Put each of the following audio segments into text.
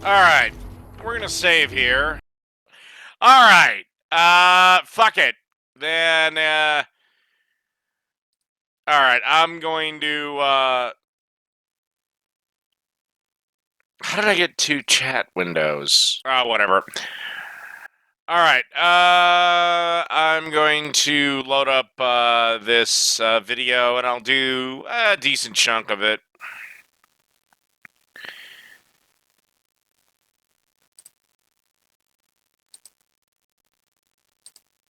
Alright. We're gonna save here. Alright. Fuck it. Then, alright, I'm going to, how did I get two chat windows? Whatever. Alright, I'm going to load up, this, video, and I'll do a decent chunk of it.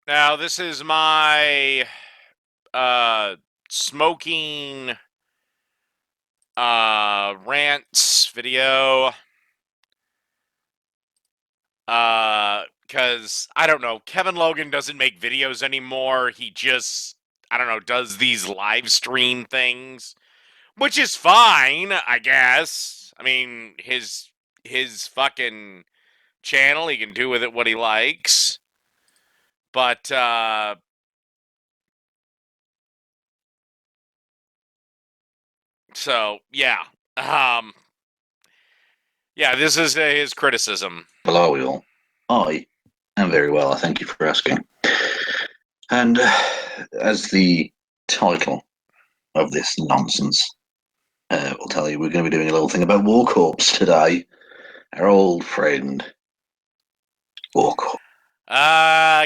Now, this is my, smoking, rants video. Because, I don't know, Kevin Logan doesn't make videos anymore. He just, I don't know, does these live stream things, which is fine, I guess. I mean, his fucking channel, he can do with it what he likes. But, so, yeah. Yeah, this is his criticism. Hello, are we all? I am very well, I thank you for asking. And as the title of this nonsense will tell you, we're going to be doing a little thing about Warcorpse today. Our old friend, Warcorpse.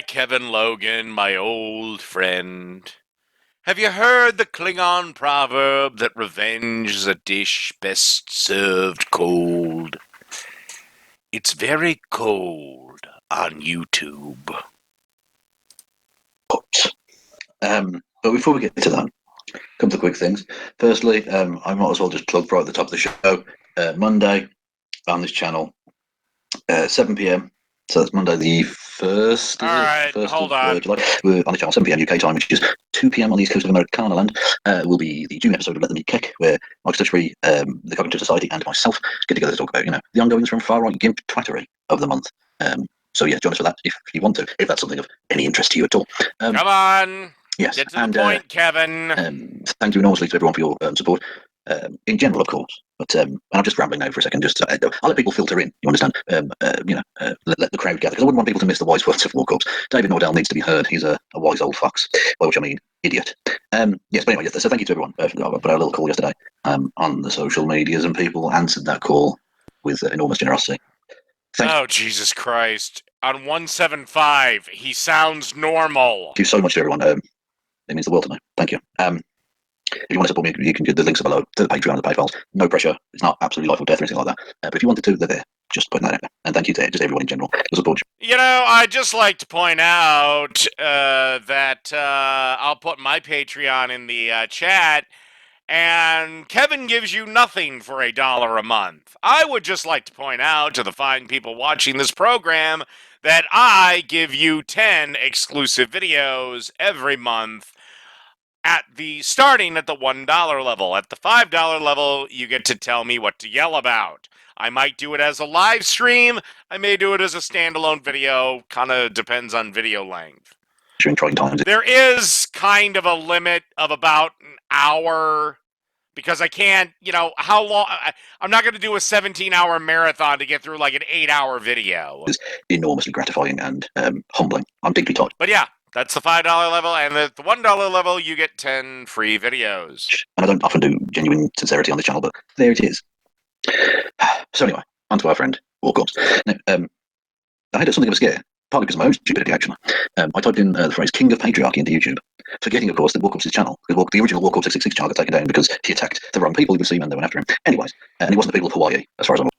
Kevin Logan, my old friend. Have you heard the Klingon proverb that revenge is a dish best served cold? It's very cold on YouTube. But before we get to that, come to quick things. Firstly, I might as well just plug right at the top of the show. Monday on this channel, 7 p.m. So that's Monday the 1st. All right, hold on. July. We're on the channel 7 p.m. UK time, which is 2 p.m. on the east coast of Americana land. Will be the June episode of Let Them Eat Cake, where Mike Stitchfree, the Cognitive Society, and myself get together to talk about, the ongoings from far right gimp twattery of the month. So yeah, join us for that if you want to, if that's something of any interest to you at all. Come on. Yes. Get to the point, Kevin. Thank you enormously to everyone for your support. In general, of course, but and I'm just rambling now for a second. Just I'll let people filter in. You understand? Let the crowd gather, because I wouldn't want people to miss the wise words of Warcorpse. David Nordell needs to be heard. He's a wise old fox, by which I mean idiot. Yes, but anyway, so thank you to everyone. I put out a little call yesterday on the social medias, and people answered that call with enormous generosity. Oh, Jesus Christ! On 175, he sounds normal. Thank you so much to everyone. It means the world to me. Thank you. If you want to support me, you can get the links are below to the Patreon and the Paypals. No pressure. It's not absolutely life or death or anything like that. But if you wanted to, they're there. Just putting that out there. And thank you to just everyone in general for support. You know, I'd just like to point out that I'll put my Patreon in the chat, and Kevin gives you nothing for $1 a month. I would just like to point out to the fine people watching this program that I give you 10 exclusive videos every month starting at the $1 level. At the $5 level, you get to tell me what to yell about. I might do it as a live stream. I may do it as a standalone video. Kind of depends on video length. There is kind of a limit of about an hour, because I can't, how long? I'm not going to do a 17-hour marathon to get through like an 8-hour video. It's enormously gratifying and humbling. I'm deeply touched. But yeah, that's the $5 level, and at the $1 level, you get 10 free videos. And I don't often do genuine sincerity on this channel, but there it is. So anyway, on to our friend, Warcorpse. Now, I had something of a scare, partly because of my own stupidity, actually. I typed in the phrase King of Patriarchy into YouTube, forgetting, of course, that Warcorpse' channel, the original Warcorpse666 channel got taken down because he attacked the wrong people. Even Seaman, they went after him. Anyways, and it wasn't the people of Hawaii, as far as I'm aware.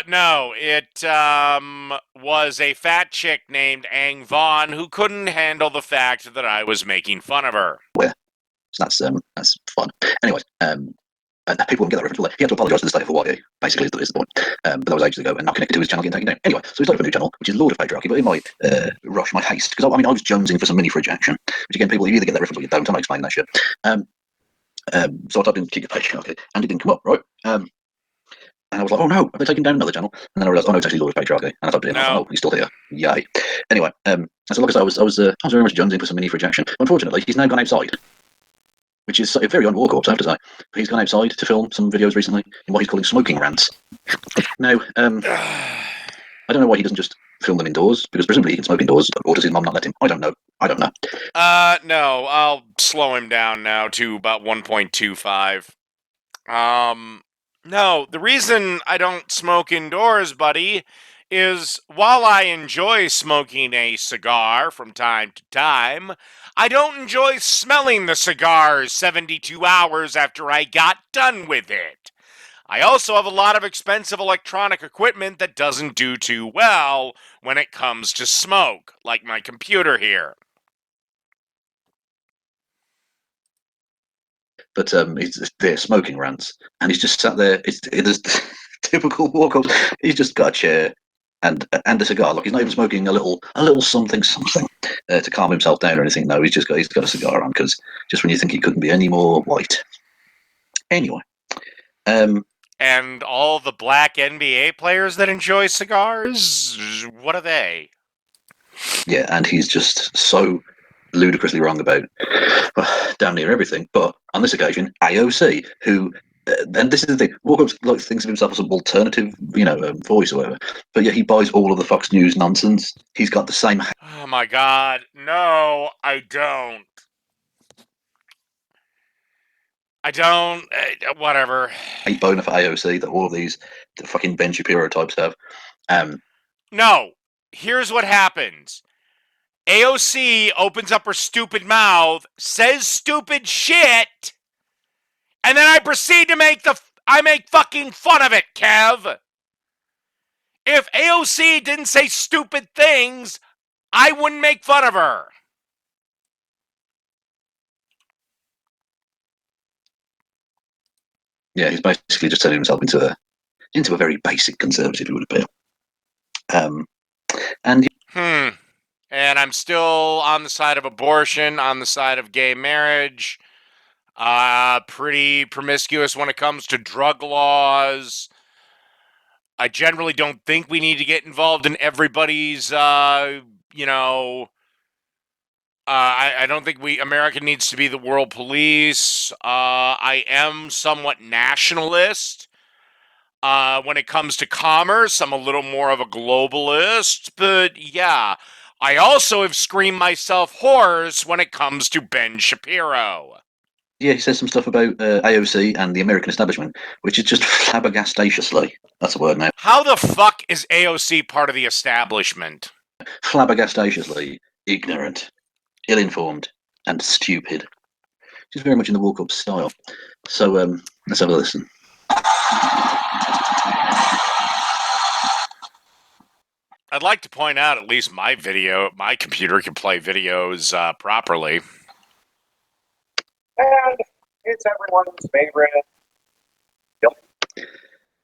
No, it was a fat chick named Ang Vaughn who couldn't handle the fact that I was making fun of her. Well, so that's fun. Anyways, people won't get that reference. He had to apologise to the state of Hawaii, basically, is the point. But that was ages ago and not connected to his channel getting taken down. Anyway, so he started a new channel, which is Lord of Patriarchy, but in my rush, my haste, because I was jonesing for some mini fridge action, which again, people, you either get that reference or you don't. I'm not explaining that shit. So I typed in King of Patriarchy, and it didn't come up, right? And I was like, oh no, have they taken down another channel? And then I realised, oh no, it's actually Lord of Patriarchy. And I typed it in, and I was like, oh, he's still here. Yay. Anyway, so like I said, I was very much jonesing for some mini fridge action. Unfortunately, he's now gone outside. which is very on Warcorpse, I have to say. He's gone outside to film some videos recently in what he's calling smoking rants. Now, I don't know why he doesn't just film them indoors, because presumably he can smoke indoors, or does his mum not let him? I don't know. No, I'll slow him down now to about 1.25. No, the reason I don't smoke indoors, buddy, is while I enjoy smoking a cigar from time to time, I don't enjoy smelling the cigar 72 hours after I got done with it. I also have a lot of expensive electronic equipment that doesn't do too well when it comes to smoke, like my computer here. But they're smoking rants, and he's just sat there. It is typical Warcorpse. He's just got a chair and a cigar. Like he's not even smoking a little something to calm himself down or anything. No, he's got a cigar on, because just when you think he couldn't be any more white. Anyway, And all the black NBA players that enjoy cigars, what are they? yeah, and he's just so ludicrously wrong about damn near everything. But on this occasion, AOC, who and this is the thing, Warcorpse like thinks of himself as an alternative, voice or whatever. But yeah, he buys all of the Fox News nonsense. He's got the same. Oh my god, no, I don't. Whatever. Hate boner for AOC that all of these fucking Ben Shapiro types have. No, here's what happens. AOC opens up her stupid mouth, says stupid shit, and then I proceed to make fucking fun of it, Kev. If AOC didn't say stupid things, I wouldn't make fun of her. Yeah, he's basically just turning himself into a very basic conservative, it would appear. And And I'm still on the side of abortion, on the side of gay marriage. Pretty promiscuous when it comes to drug laws. I generally don't think we need to get involved in everybody's, I don't think America needs to be the world police. I am somewhat nationalist. When it comes to commerce, I'm a little more of a globalist, but yeah. I also have screamed myself hoarse when it comes to Ben Shapiro. yeah, he says some stuff about AOC and the American establishment, which is just flabbergastatiously. That's a word now. How the fuck is AOC part of the establishment? Flabbergastatiously ignorant, ill-informed, and stupid. She's very much in the Warcorpse style. So let's have a listen. I'd like to point out at least my computer can play videos properly. And it's everyone's favorite.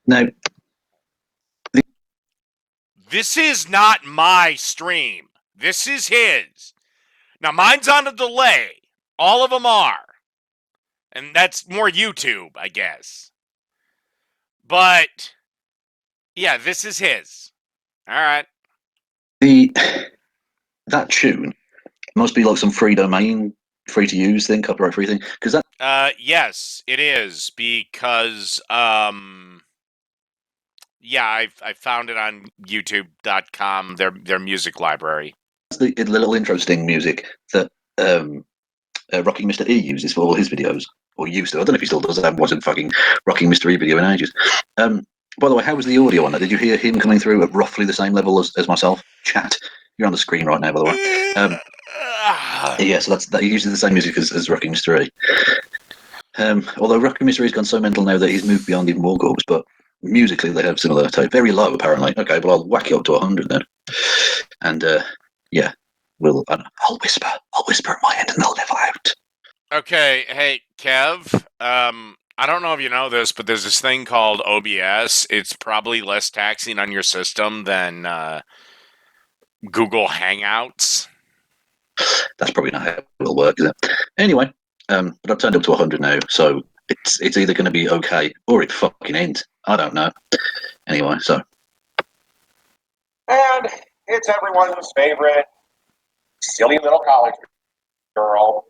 Now, this is not my stream. This is his. Now, mine's on a delay. All of them are. And that's more YouTube, I guess. But, yeah, this is his. All right. That tune must be like some free domain, free to use thing, copyright free thing, because that. Yes, it is, because yeah, I found it on YouTube.com. Their music library. That's the little intro sting music that Rocking Mr. E uses for all his videos, or used to. I don't know if he still does. I haven't watched a fucking Rocking Mr. E video in ages. By the way, how was the audio on that? Did you hear him coming through at roughly the same level as myself? Chat, you're on the screen right now, by the way. Yeah, so that he uses the same music as Rocking Mr. E. Although Rocking Mr. E's gone so mental now that he's moved beyond even Warcorpse, but musically they have similar tone. Very low, apparently. Okay, well I'll whack it up to 100 then. And yeah, I'll whisper at my end and they'll level out. Okay, hey Kev. I don't know if you know this, but there's this thing called OBS. It's probably less taxing on your system than Google Hangouts. That's probably not how it will work, is it? Anyway, but I've turned up to 100 now, so it's either going to be okay or it fucking ain't. I don't know. Anyway, so. And it's everyone's favorite silly little college girl.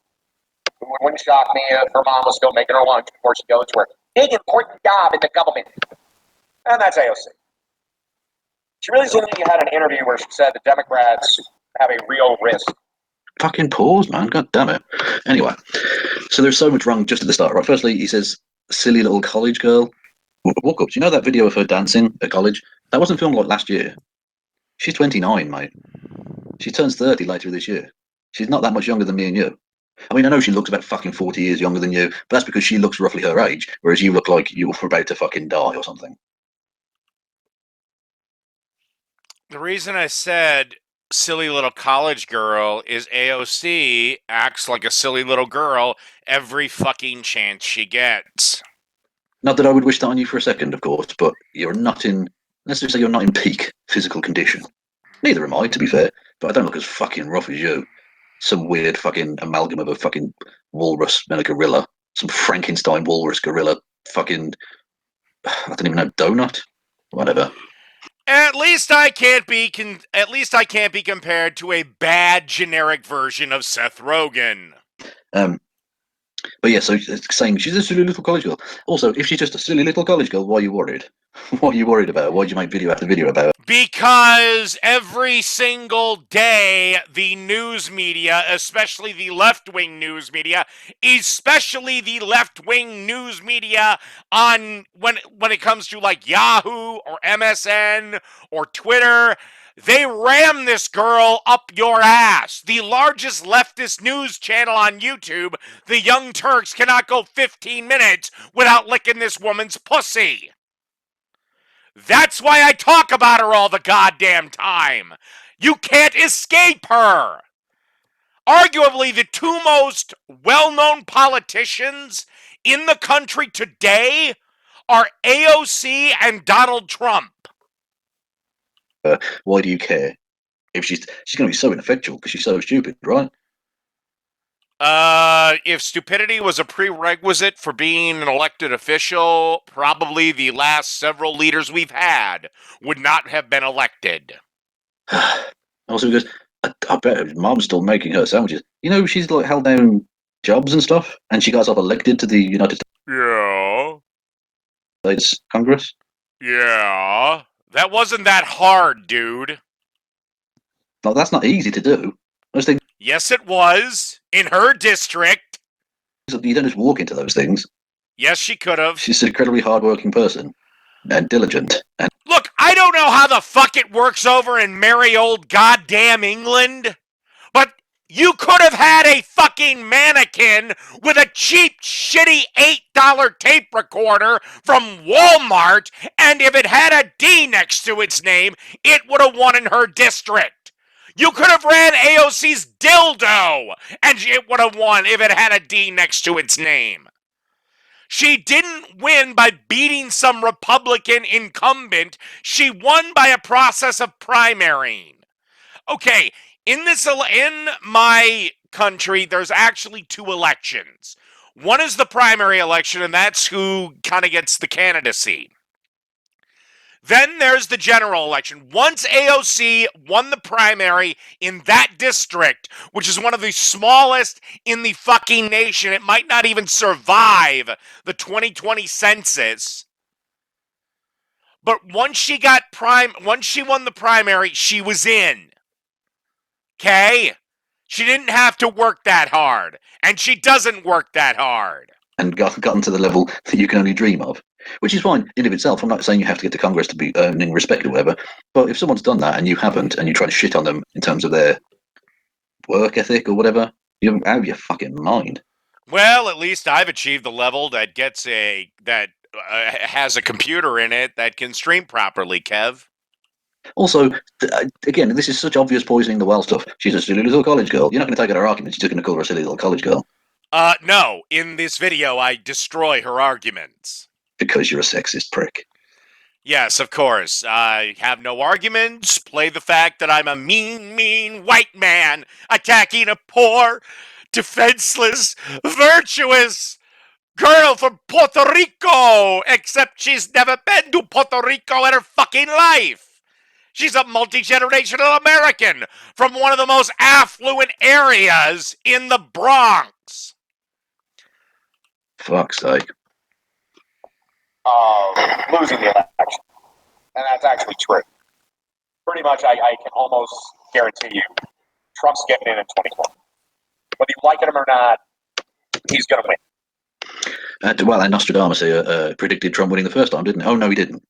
It wouldn't shock me if her mom was still making her lunch before she goes to her big important job in the government. And that's AOC. She recently had an interview where she said the Democrats have a real risk. Fucking pause, man. God damn it. Anyway, so there's so much wrong just at the start, right? Firstly, he says, silly little college girl. Warcorpse, you know that video of her dancing at college? That wasn't filmed like last year. She's 29, mate. She turns 30 later this year. She's not that much younger than me and you. I mean, I know she looks about fucking 40 years younger than you, but that's because she looks roughly her age, whereas you look like you're about to fucking die or something. The reason I said silly little college girl is AOC acts like a silly little girl every fucking chance she gets. Not that I would wish that on you for a second, of course, but you're not in, let's just say you're not in peak physical condition. Neither am I, to be fair, but I don't look as fucking rough as you. Some weird fucking amalgam of a fucking walrus and a gorilla. Some Frankenstein walrus gorilla fucking, I don't even know, donut? Whatever. At least I can't be compared to a bad generic version of Seth Rogen. But yeah, so it's saying she's a silly little college girl. Also, if she's just a silly little college girl, why are you worried? What are you worried about? Why'd you make video after video about it? Because every single day, the news media, especially the left-wing news media, on when it comes to like Yahoo or MSN or Twitter, they ram this girl up your ass. The largest leftist news channel on YouTube, the Young Turks, cannot go 15 minutes without licking this woman's pussy. That's why I talk about her all the goddamn time. You can't escape her. Arguably, the two most well-known politicians in the country today are AOC and Donald Trump. Why do you care? If she's going to be so ineffectual because she's so stupid, right? If stupidity was a prerequisite for being an elected official, probably the last several leaders we've had would not have been elected. Also, because I bet her mom's still making her sandwiches. You know, she's like held down jobs and stuff, and she got herself elected to the United States Congress. Yeah. That wasn't that hard, dude. Like, that's not easy to do. Those things, Yes, it was. In her district. you don't just walk into those things. Yes, she could have. She's an incredibly hardworking person and diligent. And Look, I don't know how the fuck it works over in merry old goddamn England, but you could have had a fucking mannequin with a cheap, shitty $8 tape recorder from Walmart, and if it had a D next to its name, it would have won in her district. You could have ran AOC's dildo, and it would have won if it had a D next to its name. She didn't win by beating some Republican incumbent. She won by a process of primarying. Okay, in my country, there's actually two elections. One is the primary election, and that's who kind of gets the candidacy. Then there's the general election. Once AOC won the primary in that district, which is one of the smallest in the fucking nation, it might not even survive the 2020 census. But once she won the primary, she was in. Okay? She didn't have to work that hard. And she doesn't work that hard. and gotten to the level that you can only dream of, which is fine in of itself. I'm not saying you have to get to Congress to be earning respect or whatever, but if someone's done that and you haven't, and you try to shit on them in terms of their work ethic or whatever, you're out of your fucking mind. Well, at least I've achieved the level that has a computer in it that can stream properly, Kev. Also, again, this is such obvious poisoning the well stuff. She's a silly little college girl. You're not going to take her argument. She's just going to call her a silly little college girl. No. In this video, I destroy her arguments. Because you're a sexist prick. Yes, of course. I have no arguments. Play the fact that I'm a mean white man attacking a poor, defenseless, virtuous girl from Puerto Rico, except she's never been to Puerto Rico in her fucking life. She's a multi-generational American from one of the most affluent areas in the Bronx. Fuck's sake. of losing the election. And that's actually true. Pretty much, I can almost guarantee you Trump's getting in 2020. Whether you like him or not, he's going to win. Well, and Nostradamus predicted Trump winning the first time, didn't he? Oh, no, he didn't.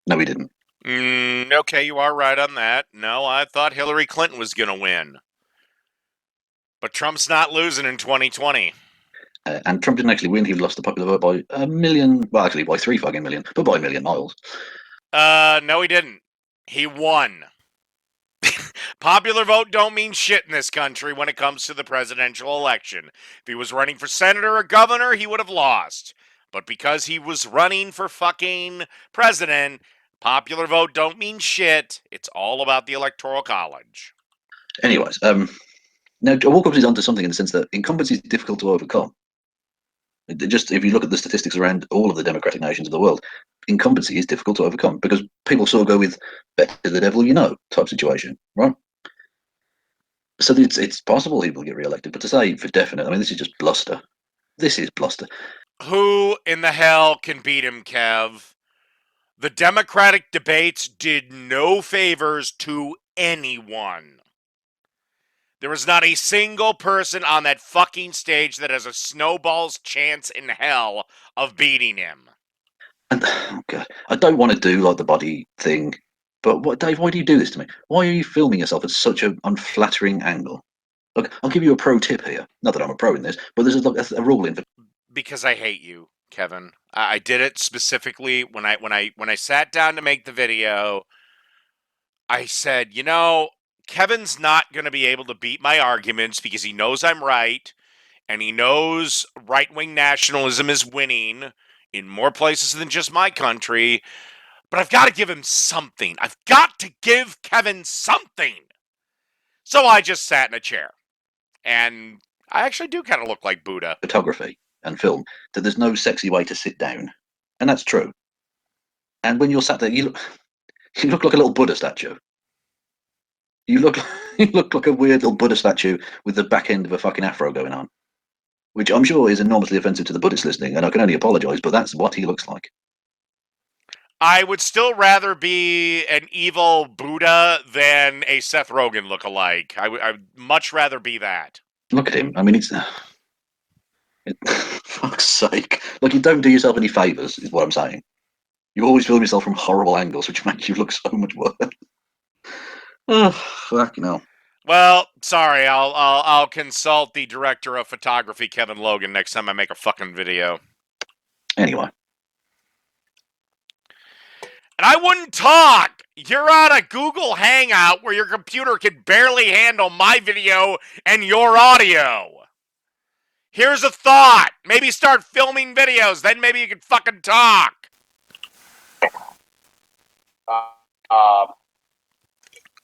No, he didn't. Okay, you are right on that. No, I thought Hillary Clinton was going to win. But Trump's not losing in 2020. And Trump didn't actually win. He lost the popular vote by 1 million. Well, actually, by 3 fucking million, but by 1 million miles. No, he didn't. He won. Popular vote don't mean shit in this country when it comes to the presidential election. If he was running for senator or governor, he would have lost. But because he was running for fucking president, popular vote don't mean shit. It's all about the Electoral College. Anyways, now Warcorpse is onto something in the sense that incumbency is difficult to overcome. Just if you look at the statistics around all of the democratic nations of the world, incumbency is difficult to overcome because people sort of go with better the devil you know type situation, right? So it's possible he will get re-elected, but to say for definite, I mean, this is just bluster. This is bluster. Who in the hell can beat him, Kev? The Democratic debates did no favors to anyone. There was not a single person on that fucking stage that has a snowball's chance in hell of beating him. And oh God, I don't want to do like the body thing, but what, Dave? Why do you do this to me? Why are you filming yourself at such an unflattering angle? Look, I'll give you a pro tip here. Not that I'm a pro in this, but there's a rule in. Because I hate you, Kevin. I did it specifically when I sat down to make the video. I said, you know, Kevin's not going to be able to beat my arguments because he knows I'm right, and he knows right-wing nationalism is winning in more places than just my country. But I've got to give him something. I've got to give Kevin something. So I just sat in a chair. And I actually do kind of look like Buddha. Photography and film, that there's no sexy way to sit down. And that's true. And when you're sat there, you look like a little Buddha statue. You look like a weird little Buddha statue with the back end of a fucking afro going on. Which I'm sure is enormously offensive to the Buddhists listening, and I can only apologise, but that's what he looks like. I would still rather be an evil Buddha than a Seth Rogen lookalike. I'd much rather be that. Look at him. I mean, fuck's sake. Like, you don't do yourself any favours, is what I'm saying. You always film yourself from horrible angles, which make you look so much worse. Oh, fucking hell. Well, sorry. I'll consult the director of photography, Kevin Logan, next time I make a fucking video. Anyway. And I wouldn't talk. You're on a Google Hangout where your computer can barely handle my video and your audio. Here's a thought. Maybe start filming videos. Then maybe you can fucking talk.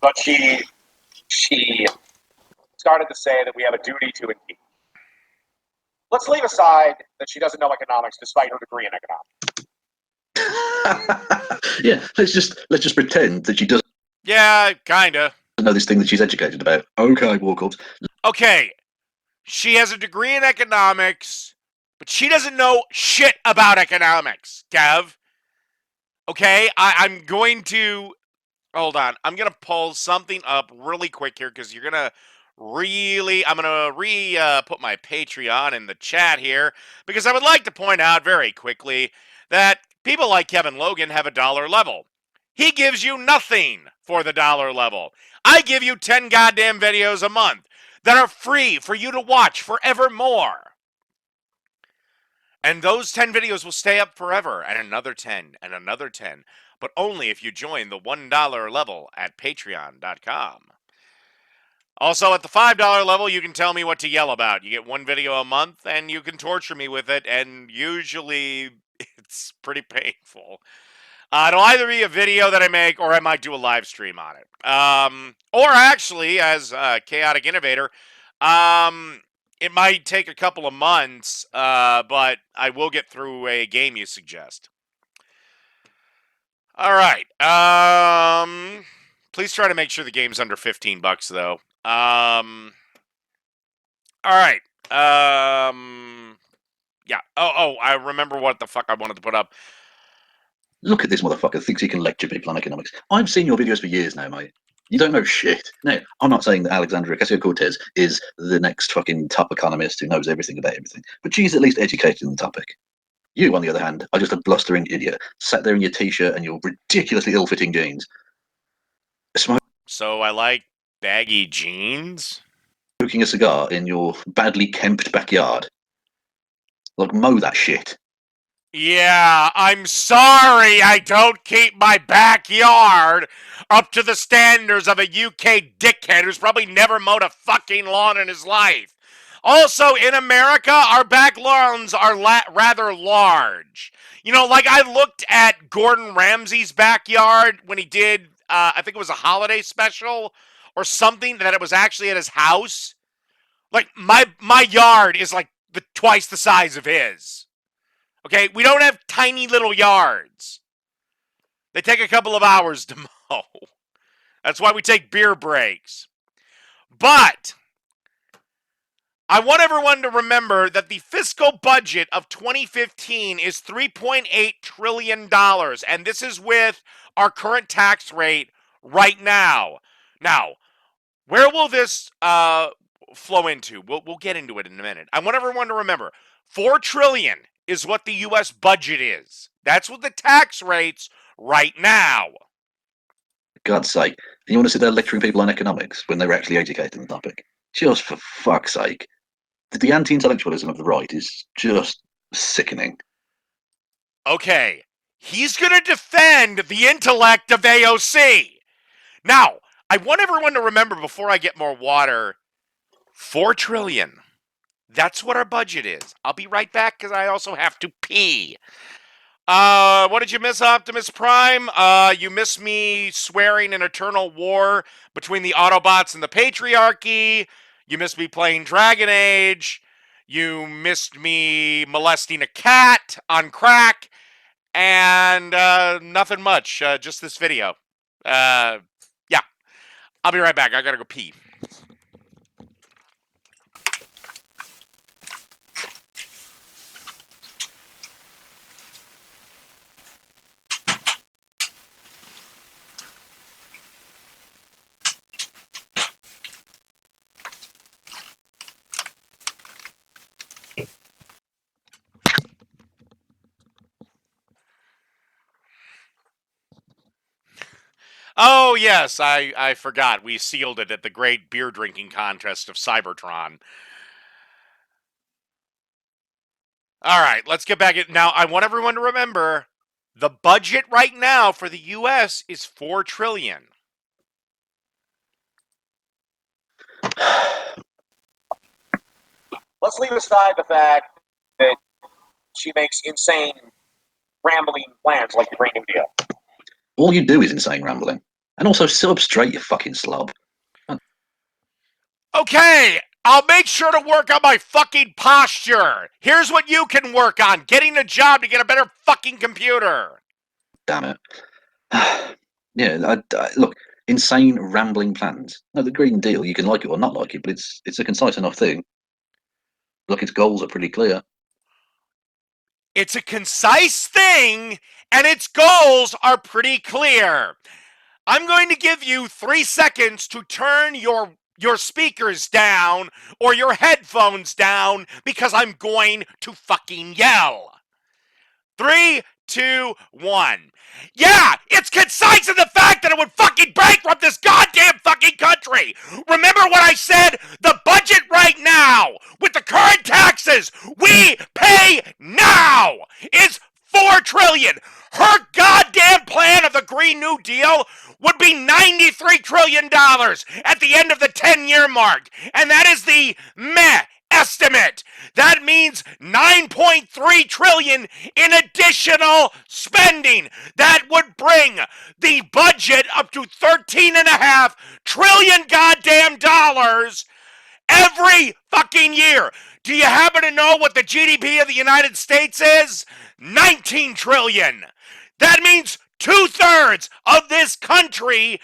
But she started to say that we have a duty to impeach. Let's leave aside that she doesn't know economics despite her degree in economics. Yeah, let's just pretend that she doesn't Yeah, kinda. know this thing that she's educated about. Okay, Warcorpse. Okay, she has a degree in economics, but she doesn't know shit about economics, Kev. Okay, I'm going to... Hold on. I'm going to pull something up really quick here because you're going to really... I'm going to put my Patreon in the chat here because I would like to point out very quickly that people like Kevin Logan have a dollar level. He gives you nothing for the dollar level. I give you 10 goddamn videos a month that are free for you to watch forevermore. And those 10 videos will stay up forever, and another 10, and another 10, but only if you join the $1 level at patreon.com. Also, at the $5 level, you can tell me what to yell about. You get one video a month, and you can torture me with it, and usually it's pretty painful. It'll either be a video that I make, or I might do a live stream on it. Or actually, as a chaotic innovator, it might take a couple of months, but I will get through a game you suggest. All right. Please try to make sure the game's under $15, though. All right. Yeah. Oh, I remember what the fuck I wanted to put up. Look at this motherfucker, thinks he can lecture people on economics. I've seen your videos for years now, mate. You don't know shit. No, I'm not saying that Alexandria Ocasio-Cortez is the next fucking top economist who knows everything about everything, but she's at least educated in the topic. You, on the other hand, are just a blustering idiot, sat there in your t-shirt and your ridiculously ill-fitting jeans, So I like baggy jeans. smoking a cigar in your badly kempt backyard. Like, mow that shit. Yeah, I'm sorry I don't keep my backyard up to the standards of a UK dickhead who's probably never mowed a fucking lawn in his life. Also, in America, our back lawns are rather large. You know, like I looked at Gordon Ramsay's backyard when he did, I think it was a holiday special or something, that it was actually at his house. Like, my yard is like twice the size of his. Okay, we don't have tiny little yards. They take a couple of hours to mow. That's why we take beer breaks. But I want everyone to remember that the fiscal budget of 2015 is $3.8 trillion. And this is with our current tax rate right now. Now, where will this flow into? We'll get into it in a minute. I want everyone to remember, $4 trillion is what the U.S. budget is. That's what the tax rates right now. God's sake. And you want to sit there lecturing people on economics when they're actually educated in the topic? Just for fuck's sake. The anti-intellectualism of the right is just sickening. Okay, he's going to defend the intellect of AOC. Now, I want everyone to remember before I get more water, $4 trillion. That's what our budget is. I'll be right back because I also have to pee. What did you miss, Optimus Prime? You missed me swearing an eternal war between the Autobots and the Patriarchy. You missed me playing Dragon Age. You missed me molesting a cat on crack. And nothing much. Just this video. Yeah. I'll be right back. I gotta go pee. Oh, yes, I forgot. We sealed it at the great beer drinking contest of Cybertron. All right, let's get back in. Now, I want everyone to remember the budget right now for the U.S. is $4 trillion. Let's leave aside the fact that she makes insane, rambling plans like the Green New Deal. All you do is insane rambling. And also sit up straight, you fucking slob. Okay, I'll make sure to work on my fucking posture. Here's what you can work on. Getting a job to get a better fucking computer. Damn it. Yeah, look, insane rambling plans. No, the Green Deal, you can like it or not like it, but it's a concise enough thing. Look, its goals are pretty clear. It's a concise thing, and its goals are pretty clear. I'm going to give you 3 seconds to turn your speakers down or your headphones down because I'm going to fucking yell. 3, 2, 1. Yeah, it's concise in the fact that it would fucking bankrupt this goddamn fucking country. Remember what I said? The budget right now, with the current taxes we pay now, is $4 trillion. Her goddamn plan of the Green New Deal would be $93 trillion at the end of the 10-year mark. And that is the meh estimate. That means $9.3 trillion in additional spending. That would bring the budget up to $13.5 trillion goddamn dollars every fucking year. Do you happen to know what the GDP of the United States is? 19 trillion. That means 2/3 of this country's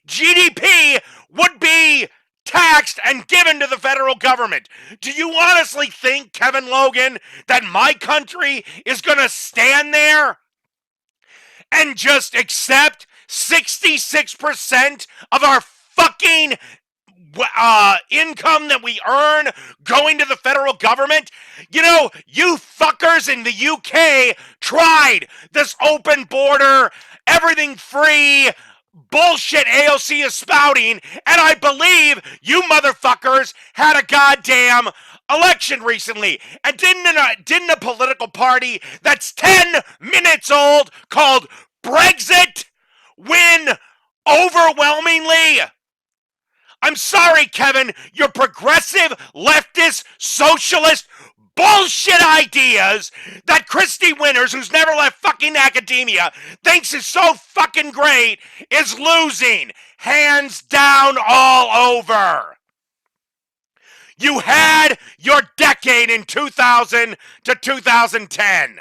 GDP would be taxed and given to the federal government. Do you honestly think, Kevin Logan, that my country is going to stand there and just accept 66% of our fucking income that we earn going to the federal government? You know, you fuckers in the UK tried this open border, everything free bullshit AOC is spouting, and I believe you motherfuckers had a goddamn election recently. And didn't a political party that's 10 minutes old called Brexit win overwhelmingly? I'm sorry, Kevin, your progressive, leftist, socialist bullshit ideas that Christy Winters, who's never left fucking academia, thinks is so fucking great, is losing. Hands down all over. You had your decade in 2000 to 2010.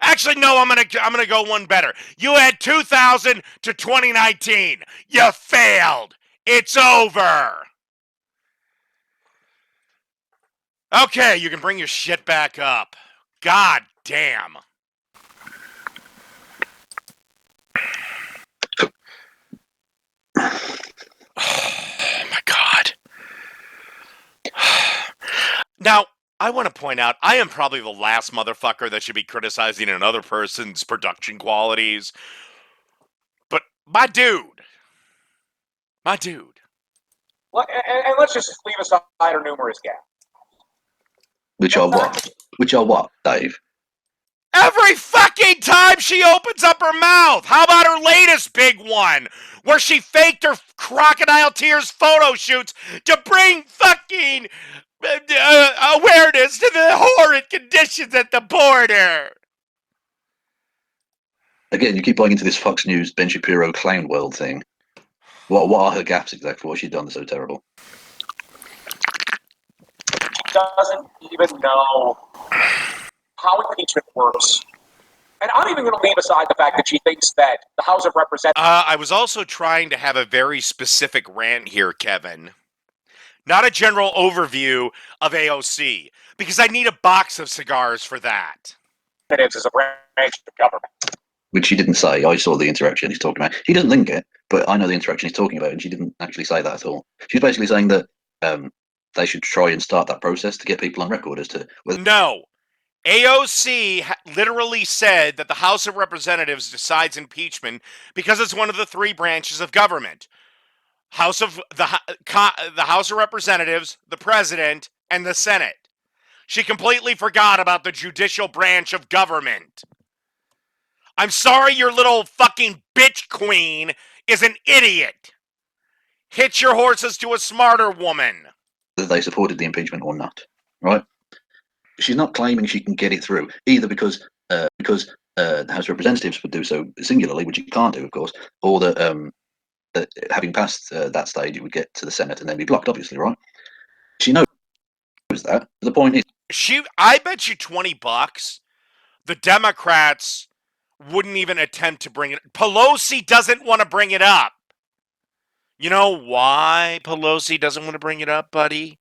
Actually, no, I'm gonna go one better. You had 2000 to 2019. You failed. It's over. Okay, you can bring your shit back up. God damn. Oh my God. Now, I want to point out, I am probably the last motherfucker that should be criticizing another person's production qualities. But my dude. Well, and let's just leave aside our numerous gaps. Which are what? Which are what, Dave? Every fucking time she opens up her mouth. How about her latest big one, where she faked her crocodile tears photo shoots to bring fucking awareness to the horrid conditions at the border? Again, you keep buying into this Fox News Ben Shapiro clown world thing. What are her gaps exactly? What's she done that's so terrible? She doesn't even know how impeachment works. And I'm even going to leave aside the fact that she thinks that the House of Representatives... I was also trying to have a very specific rant here, Kevin. Not a general overview of AOC, because I need a box of cigars for that. ...is a branch of government. Which she didn't say. I saw the interaction he's talking about. He doesn't link it, but I know the interaction he's talking about, and she didn't actually say that at all. She's basically saying that they should try and start that process to get people on record as to whether... No. AOC literally said that the House of Representatives decides impeachment because it's one of the three branches of government. The House of Representatives, the President, and the Senate. She completely forgot about the judicial branch of government. I'm sorry your little fucking bitch queen is an idiot. Hitch your horses to a smarter woman. They supported the impeachment or not, right? She's not claiming she can get it through, either because the House of Representatives would do so singularly, which you can't do, of course, or that having passed that stage, it would get to the Senate and then be blocked, obviously, right? She knows that. The point is... I bet you $20 the Democrats wouldn't even attempt to bring it. Pelosi doesn't want to bring it up. You know why Pelosi doesn't want to bring it up, buddy?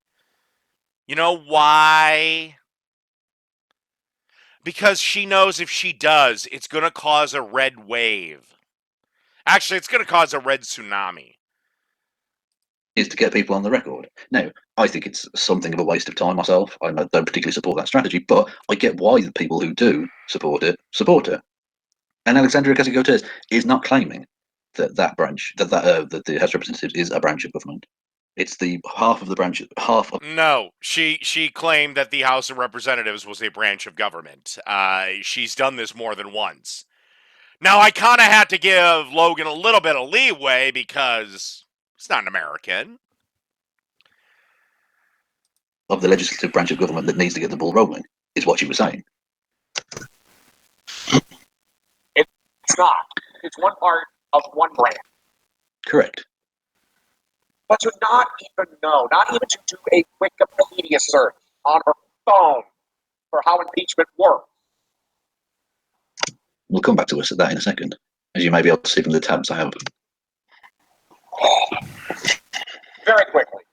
You know why? Because she knows if she does, it's going to cause a red wave. Actually, it's going to cause a red tsunami. Is to get people on the record. Now, I think it's something of a waste of time myself. I don't particularly support that strategy, but I get why the people who do support it. And Alexandria Ocasio-Cortez is not claiming that the House of Representatives is a branch of government. It's the half of the branch. No, she claimed that the House of Representatives was a branch of government. She's done this more than once. Now, I kind of had to give Logan a little bit of leeway because he's not an American. Of the legislative branch of government that needs to get the ball rolling, is what she was saying. It's not. It's one part of one branch. Correct. But to not even know, not even to do a Wikipedia search on her phone for how impeachment works. We'll come back to us at that in a second, as you may be able to see from the tabs I have. Very quickly.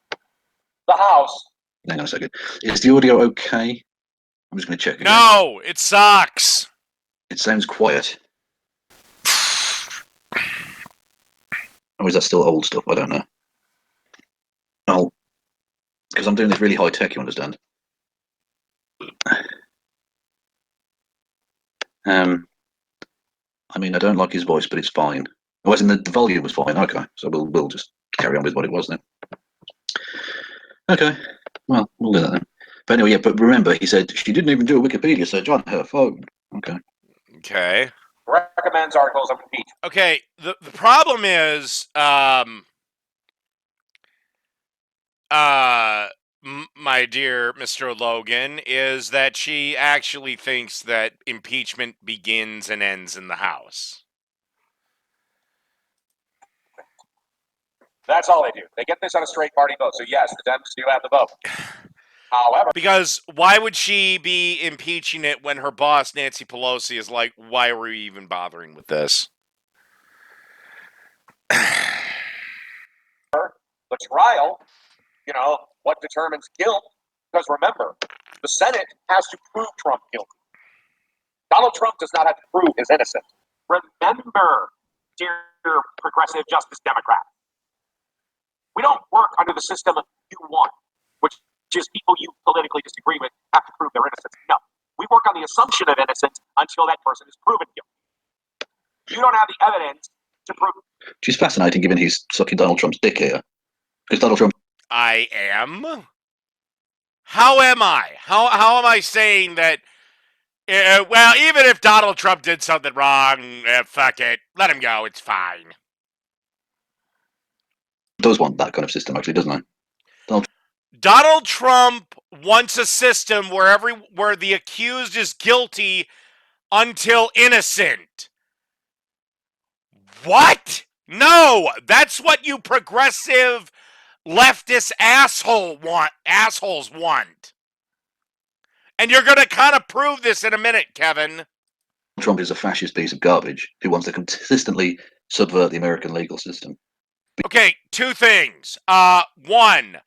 the House. Hang on a second. Is the audio okay? I'm just going to check again. No, it sucks. It sounds quiet. Or is that still old stuff? I don't know. Oh, because I'm doing this really high tech, you understand? I mean, I don't like his voice, but it's fine. Oh, as in the volume was fine. Okay, so we'll just carry on with what it was then. Okay, well, we'll do that then. But anyway, yeah, but remember, he said she didn't even do a Wikipedia search on her phone. Okay. Okay. Recommends articles of impeachment. Okay, the problem is, my dear Mr. Logan, is that she actually thinks that impeachment begins and ends in the House. That's all they do. They get this on a straight party vote. So yes, the Dems do have the vote. However, Because why would she be impeaching it when her boss, Nancy Pelosi, is like, why are we even bothering with this? the trial, what determines guilt? Because remember, the Senate has to prove Trump guilty. Donald Trump does not have to prove his innocence. Remember, dear progressive Justice Democrat, we don't work under the system you want, which is people you politically disagree with have to prove their innocence. No, we work on the assumption of innocence until that person is proven guilty. You don't have the evidence to prove. She's fascinating, given he's sucking Donald Trump's dick here. Because Donald Trump. I am? How am I? How am I saying that? Well, even if Donald Trump did something wrong, fuck it, let him go. It's fine. Does want that kind of system, actually, doesn't he? Donald Trump wants a system where the accused is guilty until innocent. What? No, that's what you progressive leftist assholes want. And you're going to kind of prove this in a minute, Kevin. Trump is a fascist piece of garbage who wants to consistently subvert the American legal system. Okay, two things. One,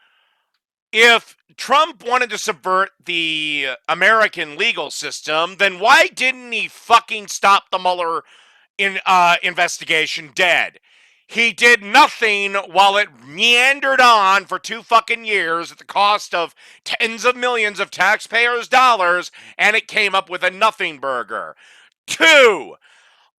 if Trump wanted to subvert the American legal system, then why didn't he fucking stop the Mueller investigation dead? He did nothing while it meandered on for 2 fucking years at the cost of tens of millions of taxpayers' dollars, and it came up with a nothing burger. 2,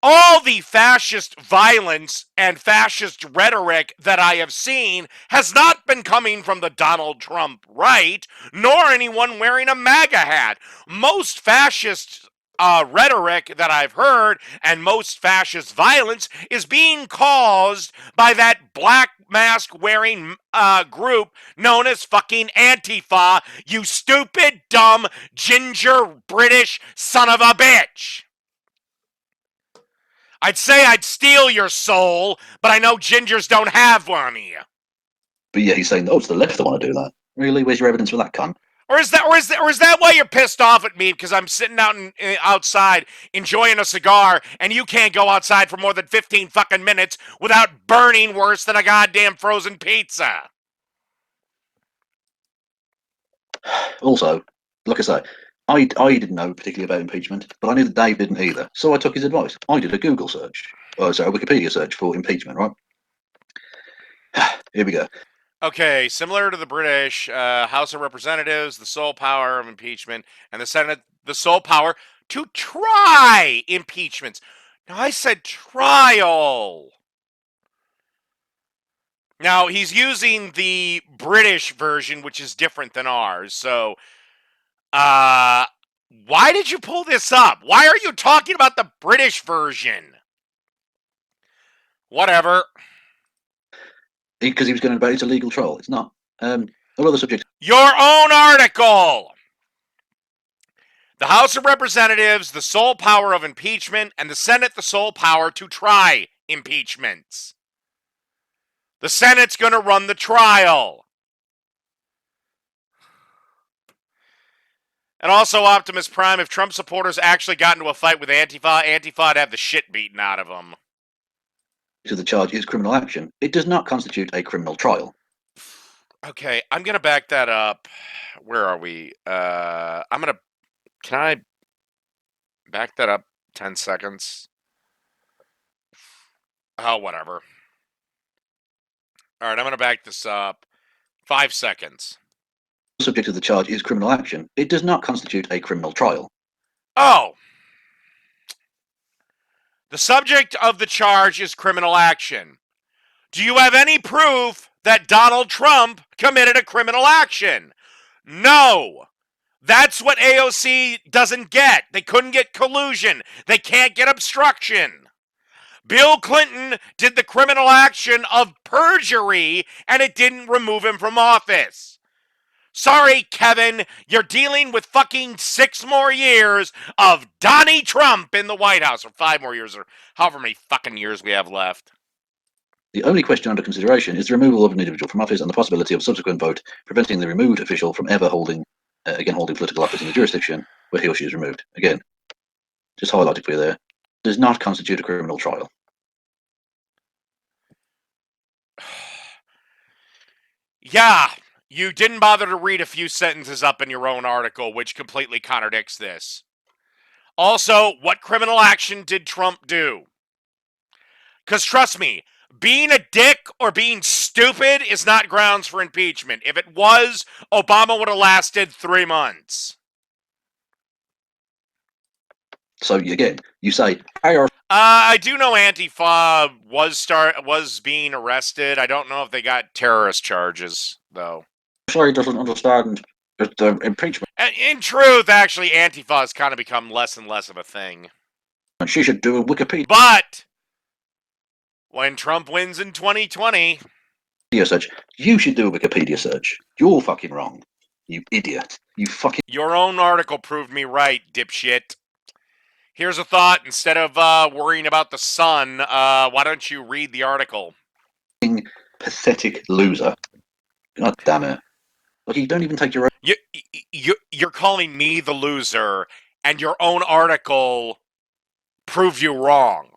all the fascist violence and fascist rhetoric that I have seen has not been coming from the Donald Trump right, nor anyone wearing a MAGA hat. Most fascist rhetoric that I've heard and most fascist violence is being caused by that black mask wearing group known as fucking Antifa, you stupid, dumb, ginger British son of a bitch. I'd say I'd steal your soul, but I know gingers don't have one here. But yeah, he's saying, oh, it's the left that want to do that. Really? Where's your evidence for that, cunt? Or is that why you're pissed off at me? Because I'm sitting outside enjoying a cigar, and you can't go outside for more than 15 fucking minutes without burning worse than a goddamn frozen pizza. Also, like I say, I didn't know particularly about impeachment, but I knew that Dave didn't either. So I took his advice. I did a Google search, a Wikipedia search for impeachment, right? Here we go. Okay, similar to the British House of Representatives, the sole power of impeachment, and the Senate, the sole power to try impeachments. Now, I said trial. Now, he's using the British version, which is different than ours. So, why did you pull this up? Why are you talking about the British version? Whatever. Because he was going about it's a legal trial. It's not. Another subject. Your own article. The House of Representatives, the sole power of impeachment, and the Senate, the sole power to try impeachments. The Senate's going to run the trial. And also, Optimus Prime, if Trump supporters actually got into a fight with Antifa would have the shit beaten out of them. To the charge is criminal action. It does not constitute a criminal trial. Okay, I'm gonna back that up. Where are we? Can I back that up 10 seconds? Oh, whatever. All right, I'm gonna back this up 5 seconds. Subject of the charge is criminal action. It does not constitute a criminal trial. Oh! The subject of the charge is criminal action. Do you have any proof that Donald Trump committed a criminal action? No. That's what AOC doesn't get. They couldn't get collusion. They can't get obstruction. Bill Clinton did the criminal action of perjury, and it didn't remove him from office. Sorry, Kevin, you're dealing with fucking 6 more years of Donnie Trump in the White House, or 5 more years, or however many fucking years we have left. The only question under consideration is the removal of an individual from office and the possibility of subsequent vote preventing the removed official from ever holding political office in the jurisdiction where he or she is removed. Again, just highlighted for you there. Does not constitute a criminal trial. Yeah, you didn't bother to read a few sentences up in your own article, which completely contradicts this. Also, what criminal action did Trump do? Because trust me, being a dick or being stupid is not grounds for impeachment. If it was, Obama would have lasted 3 months. So again, you say, hey, I do know Antifa was being arrested. I don't know if they got terrorist charges, though. sorry, doesn't understand the impeachment. In truth, actually, Antifa has kind of become less and less of a thing. She should do a Wikipedia But when Trump wins in 2020, search. You should do a Wikipedia search. You're fucking wrong. You idiot. You fucking... your own article proved me right, dipshit. Here's a thought. Instead of worrying about the sun, why don't you read the article? Pathetic loser. God damn it. Like, you don't even take your own... You're calling me the loser, and your own article proved you wrong.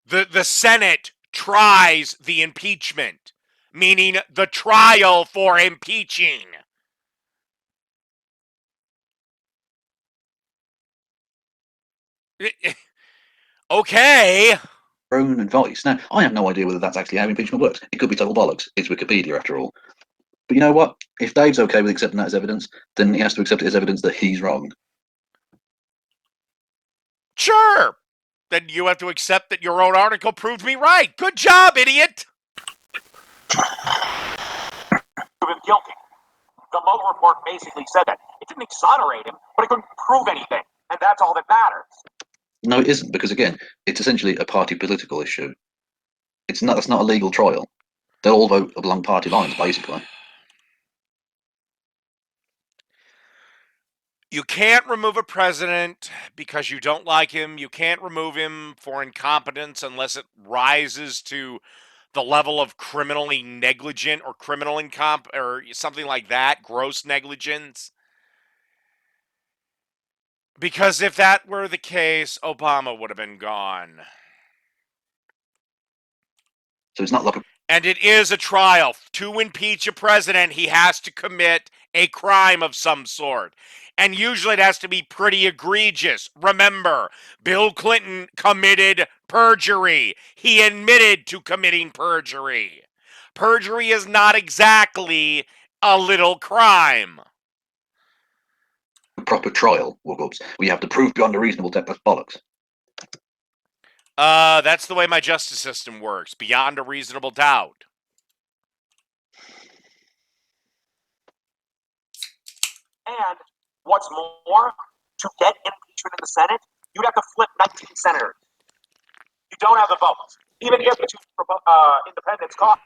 The Senate tries the impeachment, meaning the trial for impeaching. Okay. own advice. Now, I have no idea whether that's actually how impeachment works. It could be total bollocks. It's Wikipedia, after all. But you know what? If Dave's okay with accepting that as evidence, then he has to accept it as evidence that he's wrong. Sure. Then you have to accept that your own article proved me right. Good job, idiot. Proven guilty. The Mueller report basically said that. It didn't exonerate him, but it couldn't prove anything. And that's all that matters. No, it isn't, because again, it's essentially a party political issue. It's not. That's not a legal trial. They'll all vote along party lines, basically. You can't remove a president because you don't like him. You can't remove him for incompetence unless it rises to the level of criminally negligent or criminal or something like that, gross negligence. Because if that were the case, Obama would have been gone. So it's not like and it is a trial. To impeach a president, he has to commit a crime of some sort. And usually it has to be pretty egregious. Remember, Bill Clinton committed perjury. He admitted to committing perjury. Perjury is not exactly a little crime. proper trial, Warcorpse. We have to prove beyond a reasonable doubt. That's bollocks. That's the way my justice system works. Beyond a reasonable doubt. And what's more, to get impeachment in the Senate, you'd have to flip 19 senators. You don't have the votes. Even if the two independents vote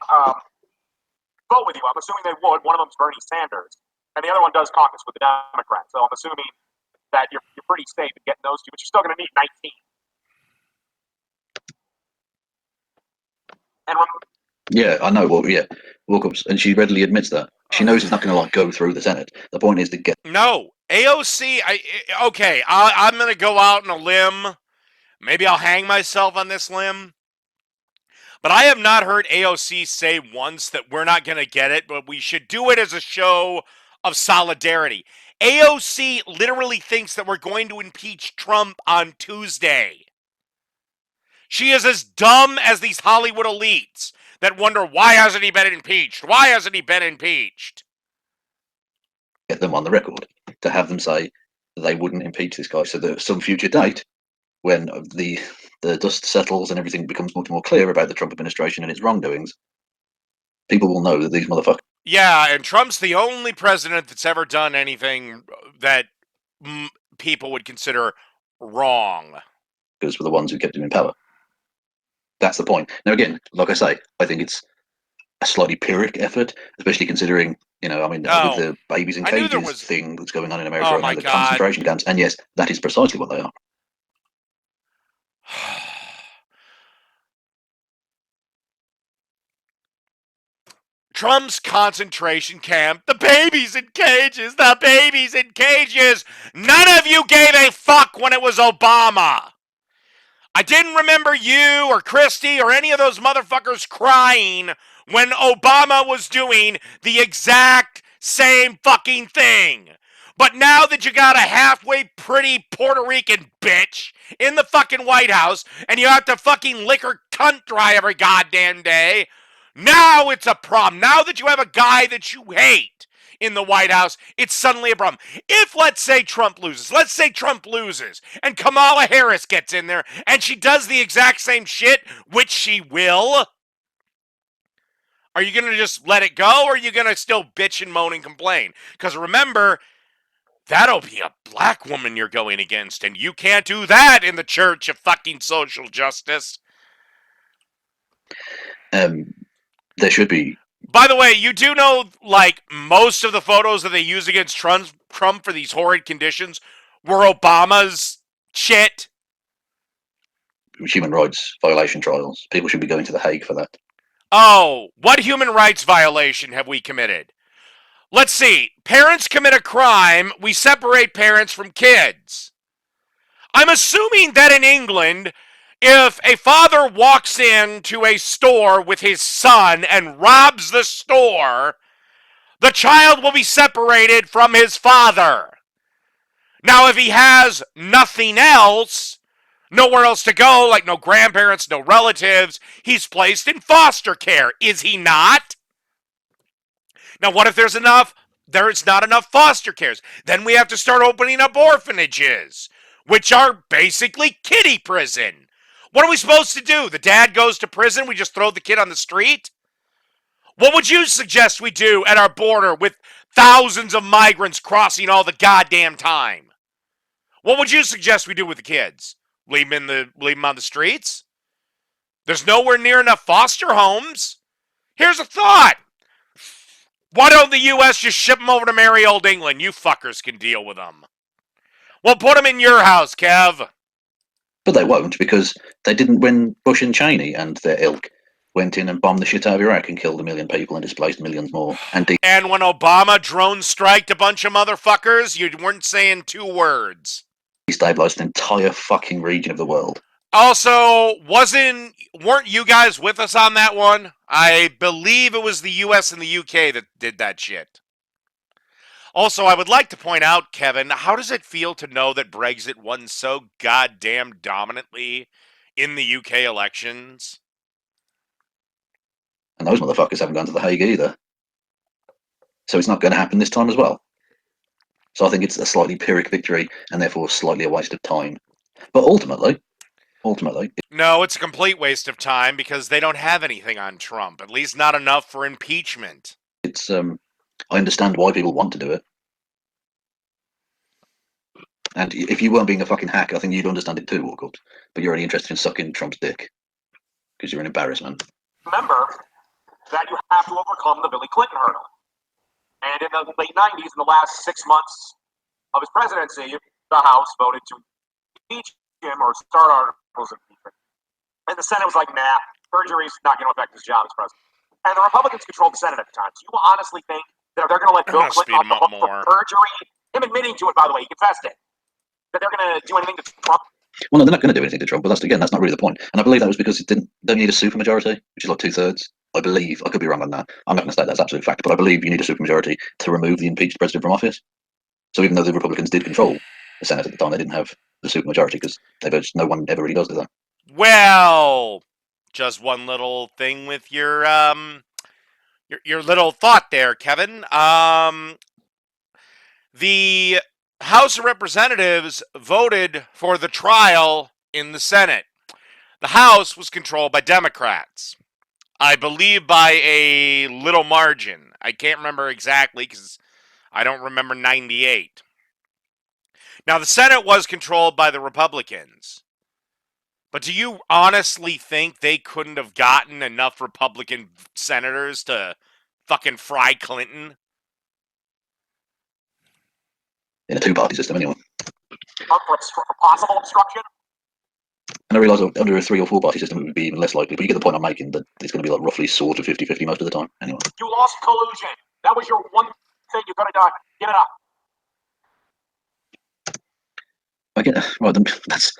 with you, I'm assuming they would. One of them's Bernie Sanders, and the other one does caucus with the Democrats. So I'm assuming that you're pretty safe in getting those two, but you're still going to need 19. And yeah, I know. Well, yeah, Warcorpse, and she readily admits that. She knows it's not going to go through the Senate. The point is to get. No, AOC. Okay. I'm going to go out on a limb. Maybe I'll hang myself on this limb. But I have not heard AOC say once that we're not going to get it, but we should do it as a show of solidarity. AOC literally thinks that we're going to impeach Trump on Tuesday. She is as dumb as these Hollywood elites that wonder, why hasn't he been impeached? Why hasn't he been impeached? Get them on the record, to have them say they wouldn't impeach this guy, so that at some future date, when the dust settles and everything becomes much more clear about the Trump administration and its wrongdoings, people will know that these motherfuckers. Yeah, and Trump's the only president that's ever done anything that people would consider wrong. Were the ones who kept him in power. That's the point. Now, again, like I say, I think it's a slightly pyrrhic effort, especially considering, with the babies in cages thing that's going on in America right now, the concentration camps. And yes, that is precisely what they are. Trump's concentration camp, the babies in cages, the babies in cages. None of you gave a fuck when it was Obama. I didn't remember you or Christie or any of those motherfuckers crying when Obama was doing the exact same fucking thing. But now that you got a halfway pretty Puerto Rican bitch in the fucking White House and you have to fucking lick her cunt dry every goddamn day, now it's a problem. Now that you have a guy that you hate in the White House, it's suddenly a problem. If, let's say Trump loses, and Kamala Harris gets in there and she does the exact same shit, which she will, are you going to just let it go, or are you going to still bitch and moan and complain? Because remember, that'll be a black woman you're going against, and you can't do that in the church of fucking social justice. There should be. By the way, you do know, like, most of the photos that they use against Trump for these horrid conditions were Obama's shit. Human rights violation trials. People should be going to The Hague for that. Oh, what human rights violation have we committed? Let's see. Parents commit a crime. We separate parents from kids. I'm assuming that in England, if a father walks into a store with his son and robs the store, the child will be separated from his father. Now, if he has nothing else, nowhere else to go, like no grandparents, no relatives, he's placed in foster care, is he not? Now, what if there's not enough foster cares? Then we have to start opening up orphanages, which are basically kiddie prison. What are we supposed to do? The dad goes to prison, we just throw the kid on the street? What would you suggest we do at our border with thousands of migrants crossing all the goddamn time? What would you suggest we do with the kids? Leave them on the streets? There's nowhere near enough foster homes. Here's a thought. Why don't the U.S. just ship them over to merry old England? You fuckers can deal with them. Well, put them in your house, Kev. But they won't, because they didn't when Bush and Cheney and their ilk went in and bombed the shit out of Iraq and killed 1 million people and displaced millions more. And when Obama drone striked a bunch of motherfuckers, you weren't saying 2 words. Destabilized an entire fucking region of the world. Also, weren't you guys with us on that one? I believe it was the US and the UK that did that shit. Also, I would like to point out, Kevin, how does it feel to know that Brexit won so goddamn dominantly in the UK elections? And those motherfuckers haven't gone to The Hague either. So it's not going to happen this time as well. So I think it's a slightly pyrrhic victory and therefore slightly a waste of time. But ultimately... No, it's a complete waste of time because they don't have anything on Trump, at least not enough for impeachment. It's, I understand why people want to do it. And if you weren't being a fucking hack, I think you'd understand it too, Warcorpse. But you're only interested in sucking Trump's dick. Because you're an embarrassment. Remember that you have to overcome the Billy Clinton hurdle. And in the late 90s, in the last 6 months of his presidency, the House voted to impeach him or start articles of impeachment. And the Senate was like, nah, perjury's not going to affect his job as president. And the Republicans controlled the Senate at the time. Do you honestly think that if they're going to let Bill Clinton off the hook for perjury, him admitting to it, by the way, he confessed it, that they're going to do anything to Trump? Well, no, they're not going to do anything to Trump, but that's not really the point. And I believe that was because don't need a supermajority, which is like 2/3. I believe, I could be wrong on that. I'm not going to state that's absolute fact, but I believe you need a supermajority to remove the impeached president from office. So even though the Republicans did control the Senate at the time, they didn't have the supermajority because no one ever really does do that. Well, just one little thing with your little thought there, Kevin. The House of Representatives voted for the trial in the Senate. The House was controlled by Democrats. I believe by a little margin. I can't remember exactly because I don't remember 98. Now, the Senate was controlled by the Republicans. But do you honestly think they couldn't have gotten enough Republican senators to fucking fry Clinton? In a two-party system, anyway. For possible obstruction? And I realise under a 3 or 4-party system it would be even less likely, but you get the point I'm making that it's going to be like roughly sort of 50-50 most of the time, anyway. You lost collusion. That was your one thing you could have done. Give it up. I get, well, that's,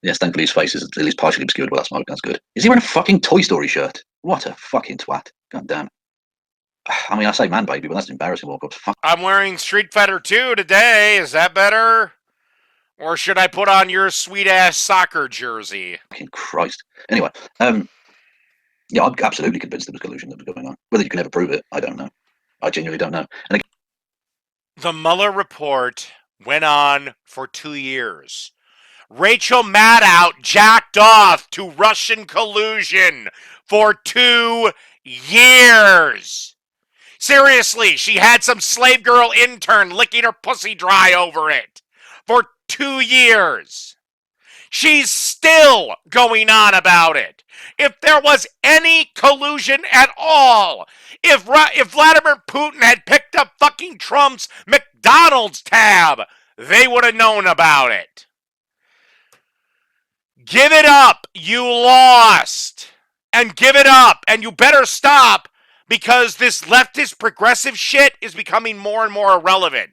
yes, thankfully his face is at least partially obscured by that smoke, that's good. Is he wearing a fucking Toy Story shirt? What a fucking twat. God damn. I mean, I say man baby, but that's embarrassing, Warcorpse. Fuck. I'm wearing Street Fighter 2 today. Is that better? Or should I put on your sweet-ass soccer jersey? Fucking Christ. Anyway, yeah, I'm absolutely convinced there was collusion that was going on. Whether you can ever prove it, I don't know. I genuinely don't know. And The Mueller report went on for 2 years. Rachel Maddow jacked off to Russian collusion for 2 years. Seriously, she had some slave girl intern licking her pussy dry over it for 2 years. She's still going on about it. If there was any collusion at all, if Vladimir Putin had picked up fucking Trump's McDonald's tab, they would have known about it. Give it up. You lost. And give it up. And you better stop because this leftist progressive shit is becoming more and more irrelevant.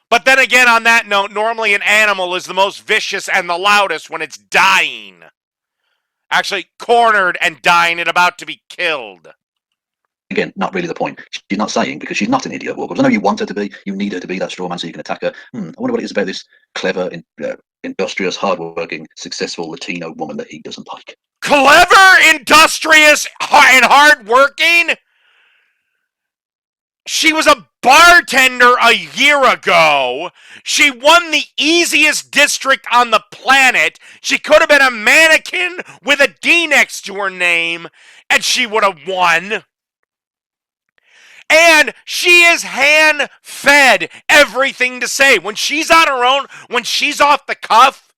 But then again, on that note, normally an animal is the most vicious and the loudest when it's dying. Actually, cornered and dying and about to be killed. again, not really the point. She's not saying, because she's not an idiot, Warcorpse. I know you want her to be, you need her to be that straw man so you can attack her. I wonder what it is about this clever, industrious, hardworking, successful Latino woman that he doesn't like. Clever, industrious, and hardworking? She was a bartender a year ago. She won the easiest district on the planet. She could have been a mannequin with a D next to her name, and she would have won. And she is hand-fed everything to say. When she's on her own, when she's off the cuff,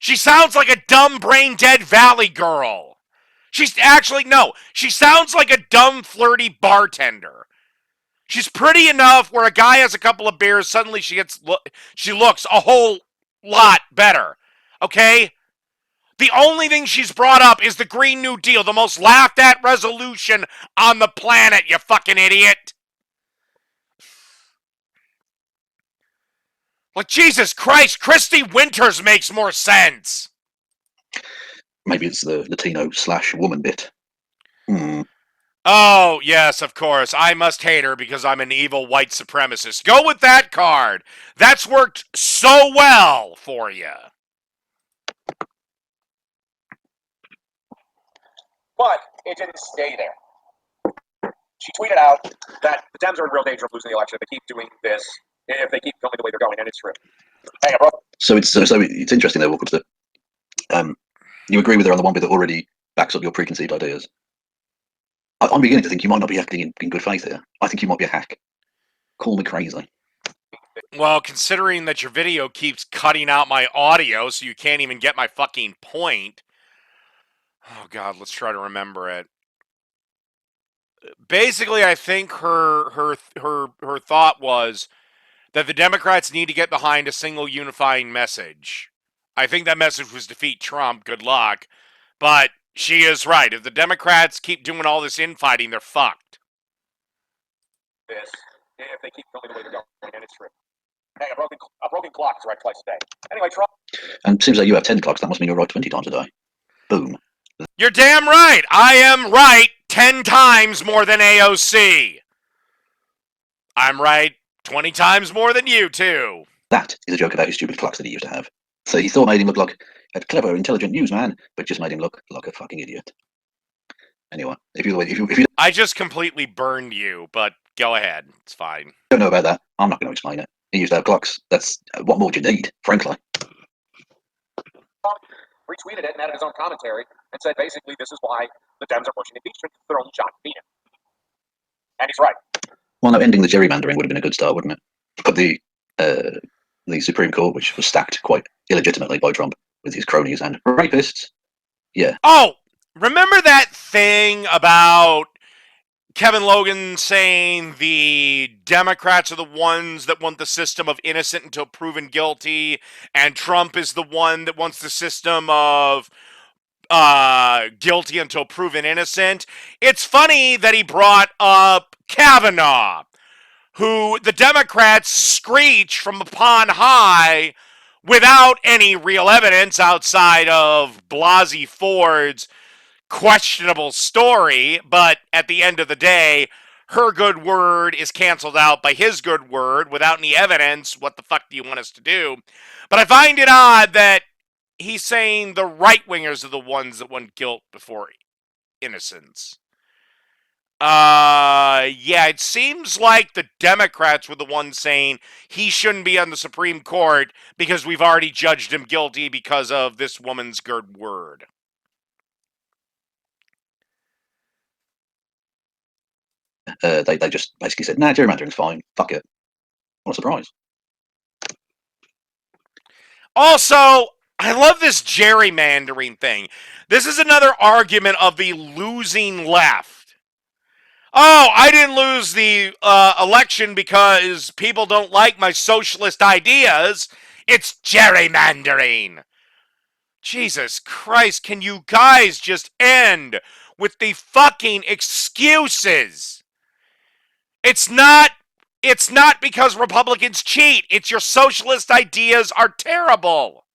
she sounds like a dumb, brain-dead Valley girl. She sounds like a dumb, flirty bartender. She's pretty enough where a guy has a couple of beers, suddenly she looks a whole lot better. Okay? The only thing she's brought up is the Green New Deal, the most laughed at resolution on the planet, you fucking idiot. Like, Jesus Christ, Christy Winters makes more sense. Maybe it's the Latino/woman bit. Oh, yes, of course. I must hate her because I'm an evil white supremacist. Go with that card. That's worked so well for you. But it didn't stay there. She tweeted out that the Dems are in real danger of losing the election if they keep doing this, if they keep going the way they're going, and it's true. Hang on, bro. So it's interesting there, Warcorpse, that you agree with her on the one bit that already backs up your preconceived ideas. I'm beginning to think you might not be acting in good faith here. I think you might be a hack. Call me crazy. Well, considering that your video keeps cutting out my audio so you can't even get my fucking point. Oh, God, let's try to remember it. Basically, I think her thought was that the Democrats need to get behind a single unifying message. I think that message was defeat Trump. Good luck. But she is right. If the Democrats keep doing all this infighting, they're fucked. This, if they keep going the way they're going, and it's true. Hey, a broken clock is right twice a day. Anyway, Trump. And it seems like you have 10 clocks. That must mean you're right 20 times a day. Boom. You're damn right. I am right 10 times more than AOC. I'm right 20 times more than you, too. That is a joke about his stupid clocks that he used to have. So he thought made him look like a clever, intelligent newsman, but just made him look like a fucking idiot. Anyway, if you I just completely burned you, but go ahead. It's fine. don't know about that, I'm not going to explain it. He used to have clocks. That's what more do you need, frankly. Retweeted it and added his own commentary and said basically this is why the Dems are pushing impeachment. They're only shot to beat him. And he's right. Well, no, ending the gerrymandering would have been a good start, wouldn't it? But the Supreme Court, which was stacked quite illegitimately by Trump with his cronies and rapists, yeah. Oh, remember that thing about Kevin Logan saying the Democrats are the ones that want the system of innocent until proven guilty, and Trump is the one that wants the system of guilty until proven innocent? It's funny that he brought up Kavanaugh, who the Democrats screech from upon high without any real evidence outside of Blasey Ford's questionable story, but at the end of the day, her good word is canceled out by his good word without any evidence. What the fuck do you want us to do? But I find it odd that he's saying the right-wingers are the ones that want guilt before innocence. Yeah, it seems like the Democrats were the ones saying he shouldn't be on the Supreme Court because we've already judged him guilty because of this woman's good word. They just basically said, nah, gerrymandering's fine. Fuck it. What a surprise. Also, I love this gerrymandering thing. This is another argument of the losing left. Oh, I didn't lose the election because people don't like my socialist ideas. It's gerrymandering. Jesus Christ, can you guys just end with the fucking excuses? It's not because Republicans cheat. It's your socialist ideas are terrible.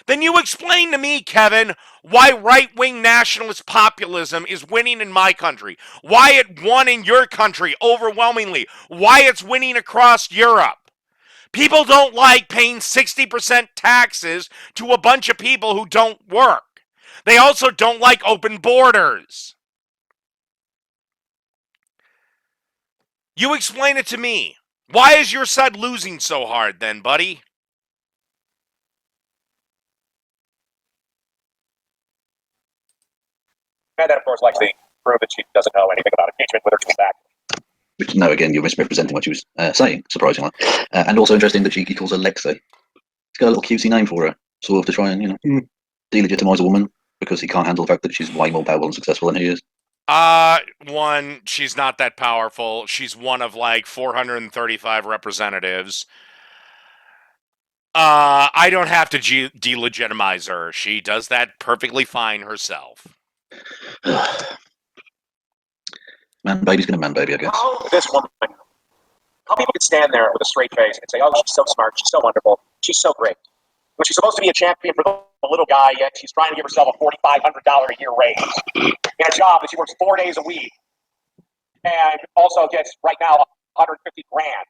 Then you explain to me, Kevin, why right-wing nationalist populism is winning in my country, why it won in your country overwhelmingly, why it's winning across Europe. People don't like paying 60% taxes to a bunch of people who don't work. They also don't like open borders. You explain it to me. Why is your side losing so hard then, buddy? And that, of course, likes to prove that she doesn't know anything about impeachment with her to back. Which, no, again, you're misrepresenting what she was saying, surprisingly. And also interesting that he calls her Lexi. He's got a little cutesy name for her, sort of to try and, delegitimize a woman because he can't handle the fact that she's way more powerful and successful than he is. One, she's not that powerful. She's one of like 435 representatives. I don't have to delegitimize her. She does that perfectly fine herself. Man baby's gonna man baby, I guess. How this woman, how people can stand there with a straight face and say, oh, she's so smart, she's so wonderful, she's so great. When she's supposed to be a champion for the little guy, yet she's trying to give herself a $4,500 a year raise in a job that she works 4 days a week and also gets right now 150 grand.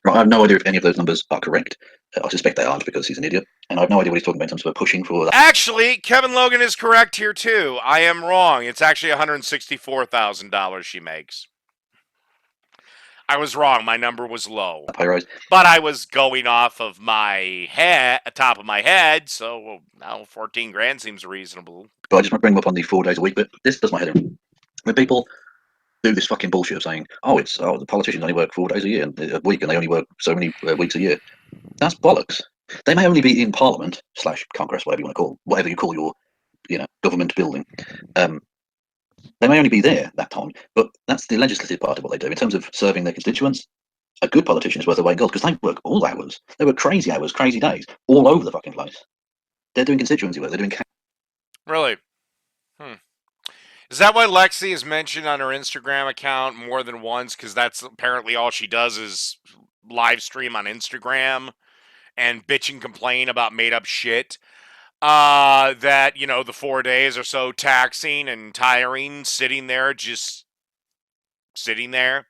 Right, I have no idea if any of those numbers are correct. I suspect they aren't because he's an idiot. And I have no idea what he's talking about in terms of pushing for that. Actually, Kevin Logan is correct here too. I am wrong. It's actually $164,000 she makes. I was wrong. My number was low. Pay rise. But I was going off of my head, top of my head, so now 14 grand seems reasonable. But I just want to bring him up on the 4 days a week bit. This does my head in. When people do this fucking bullshit of saying, the politicians only work 4 days a week and they only work so many weeks a year. That's bollocks. They may only be in Parliament / Congress, whatever you call your, government building. They may only be there that time, but that's the legislative part of what they do in terms of serving their constituents. A good politician is worth their weight in gold because they work all hours. They work crazy hours, crazy days, all over the fucking place. They're doing constituency work. They're doing. Really? Is that why Lexi is mentioned on her Instagram account more than once? Because that's apparently all she does is live stream on Instagram and bitch and complain about made up shit. That, you know, the 4 days are so taxing and tiring sitting there, just sitting there.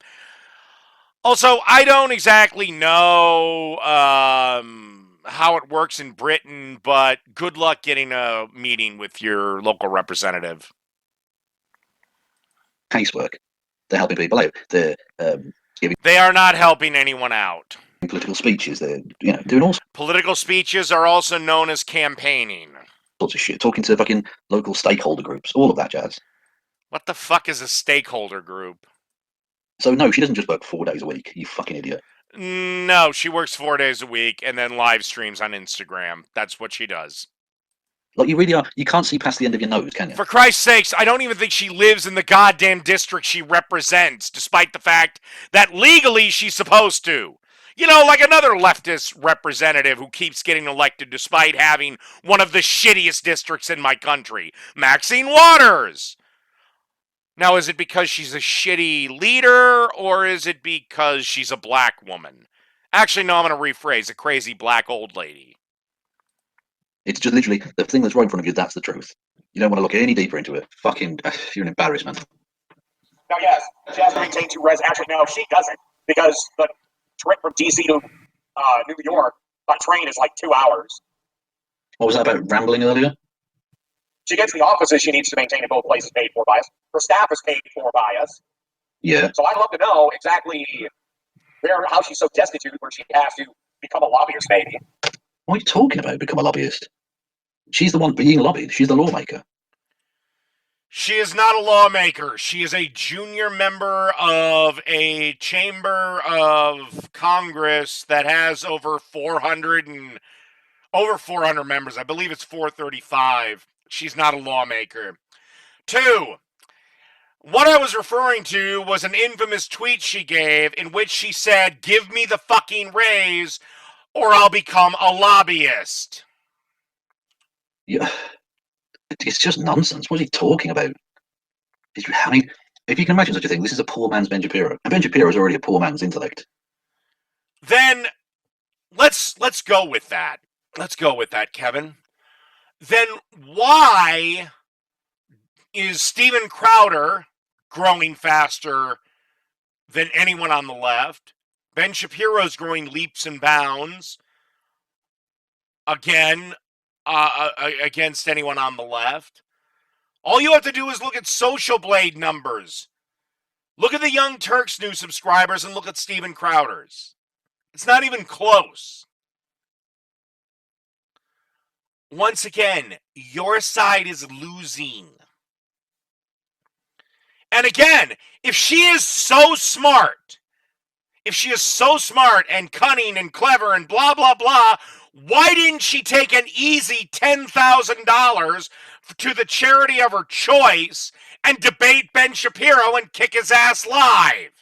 Also, I don't exactly know how it works in Britain, but good luck getting a meeting with your local representative. Casework. They're helping people out. They're giving They are not helping anyone out. political speeches. They're doing all Political speeches are also known as campaigning. sorts of shit. Talking to fucking local stakeholder groups. All of that jazz. What the fuck is a stakeholder group? So no, she doesn't just work 4 days a week. You fucking idiot. No, she works 4 days a week and then live streams on Instagram. That's what she does. Like, you really are. You can't see past the end of your nose, can you? For Christ's sakes, I don't even think she lives in the goddamn district she represents, despite the fact that legally she's supposed to. You know, like another leftist representative who keeps getting elected despite having one of the shittiest districts in my country, Maxine Waters. Now, is it because she's a shitty leader, or is it because she's a black woman? Actually, no, I'm going to rephrase, a crazy black old lady. It's just literally the thing that's right in front of you. That's the truth. You don't want to look any deeper into it. Fucking, you're an embarrassment. Now, yes, she has to maintain 2 res. Actually, no, she doesn't, because the trip from DC to New York by train is like 2 hours. What was that about rambling earlier? She gets the offices she needs to maintain in both places paid for by us. Her staff is paid for by us. Yeah. So I'd love to know exactly how she's so destitute where she has to become a lobbyist, maybe. What are you talking about? Become a lobbyist? She's the one being lobbied. She's the lawmaker. She is not a lawmaker. She is a junior member of a chamber of Congress that has over 400 members. I believe it's 435. She's not a lawmaker. 2, what I was referring to was an infamous tweet she gave in which she said, "Give me the fucking raise or I'll become a lobbyist." Yeah. It's just nonsense. What are you talking about? I mean, if you can imagine such a thing, this is a poor man's Ben Shapiro. And Ben Shapiro is already a poor man's intellect. Then let's go with that. Let's go with that, Kevin. Then why is Steven Crowder growing faster than anyone on the left? Ben Shapiro's growing leaps and bounds again against anyone on the left. All you have to do is look at Social Blade numbers. Look at the Young Turks' new subscribers and look at Steven Crowder's. It's not even close. Once again, your side is losing. And again, if she is so smart and cunning and clever and blah, blah, blah, why didn't she take an easy $10,000 to the charity of her choice and debate Ben Shapiro and kick his ass live?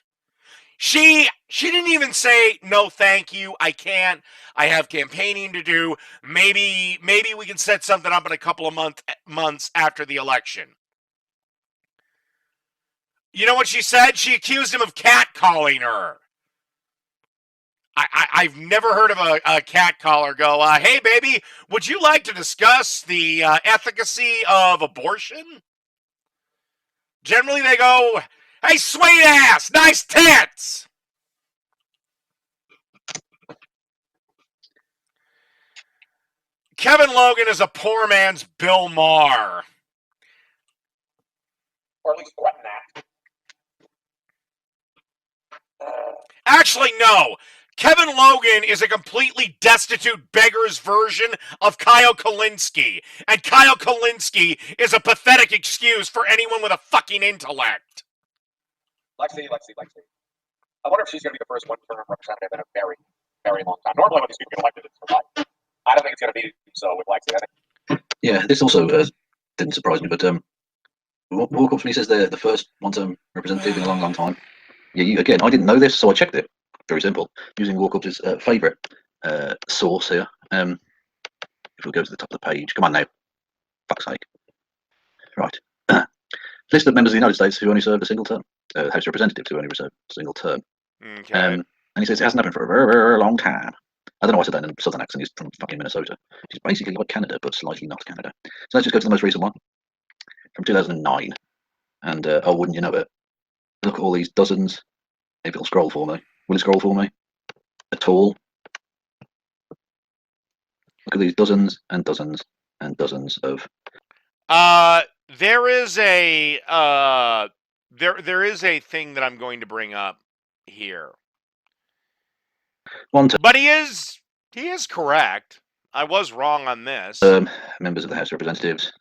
She didn't even say, "No, thank you, I can't. I have campaigning to do. Maybe we can set something up in a couple of months after the election." You know what she said? She accused him of catcalling her. I've never heard of a catcaller go, "Hey, baby, would you like to discuss the efficacy of abortion?" Generally, they go, "Hey, sweet ass, nice tits." Kevin Logan is a poor man's Bill Maher. Or at least threaten that. Actually, no. Kevin Logan is a completely destitute beggar's version of Kyle Kulinski. And Kyle Kulinski is a pathetic excuse for anyone with a fucking intellect. Lexi. I wonder if she's going to be the first one-term representative in a very, very long time. Normally when these people get elected, it's for life. I don't think it's going to be so with Lexi. I think. Yeah, this also didn't surprise me, but Warcorpse to me says they're the first one-term representative in a long, long time. Yeah, again, I didn't know this, so I checked it. Very simple. Using Warcorpse's favourite source here. If we go to the top of the page, come on now, fuck's sake. Right. List of members of the United States who only served a single term. House representatives who only served a single term. Okay. And he says it hasn't happened for a very, very long time. I don't know why I said that in a southern accent. He's from fucking Minnesota. He's basically like Canada, but slightly not Canada. So let's just go to the most recent one from 2009. And oh, wouldn't you know it? Look at all these dozens. If it'll scroll for me. Will it scroll for me? At all? Look at these dozens and dozens and dozens of. There is a there is a thing that I'm going to bring up here. But he is correct. I was wrong on this. Members of the House of Representatives.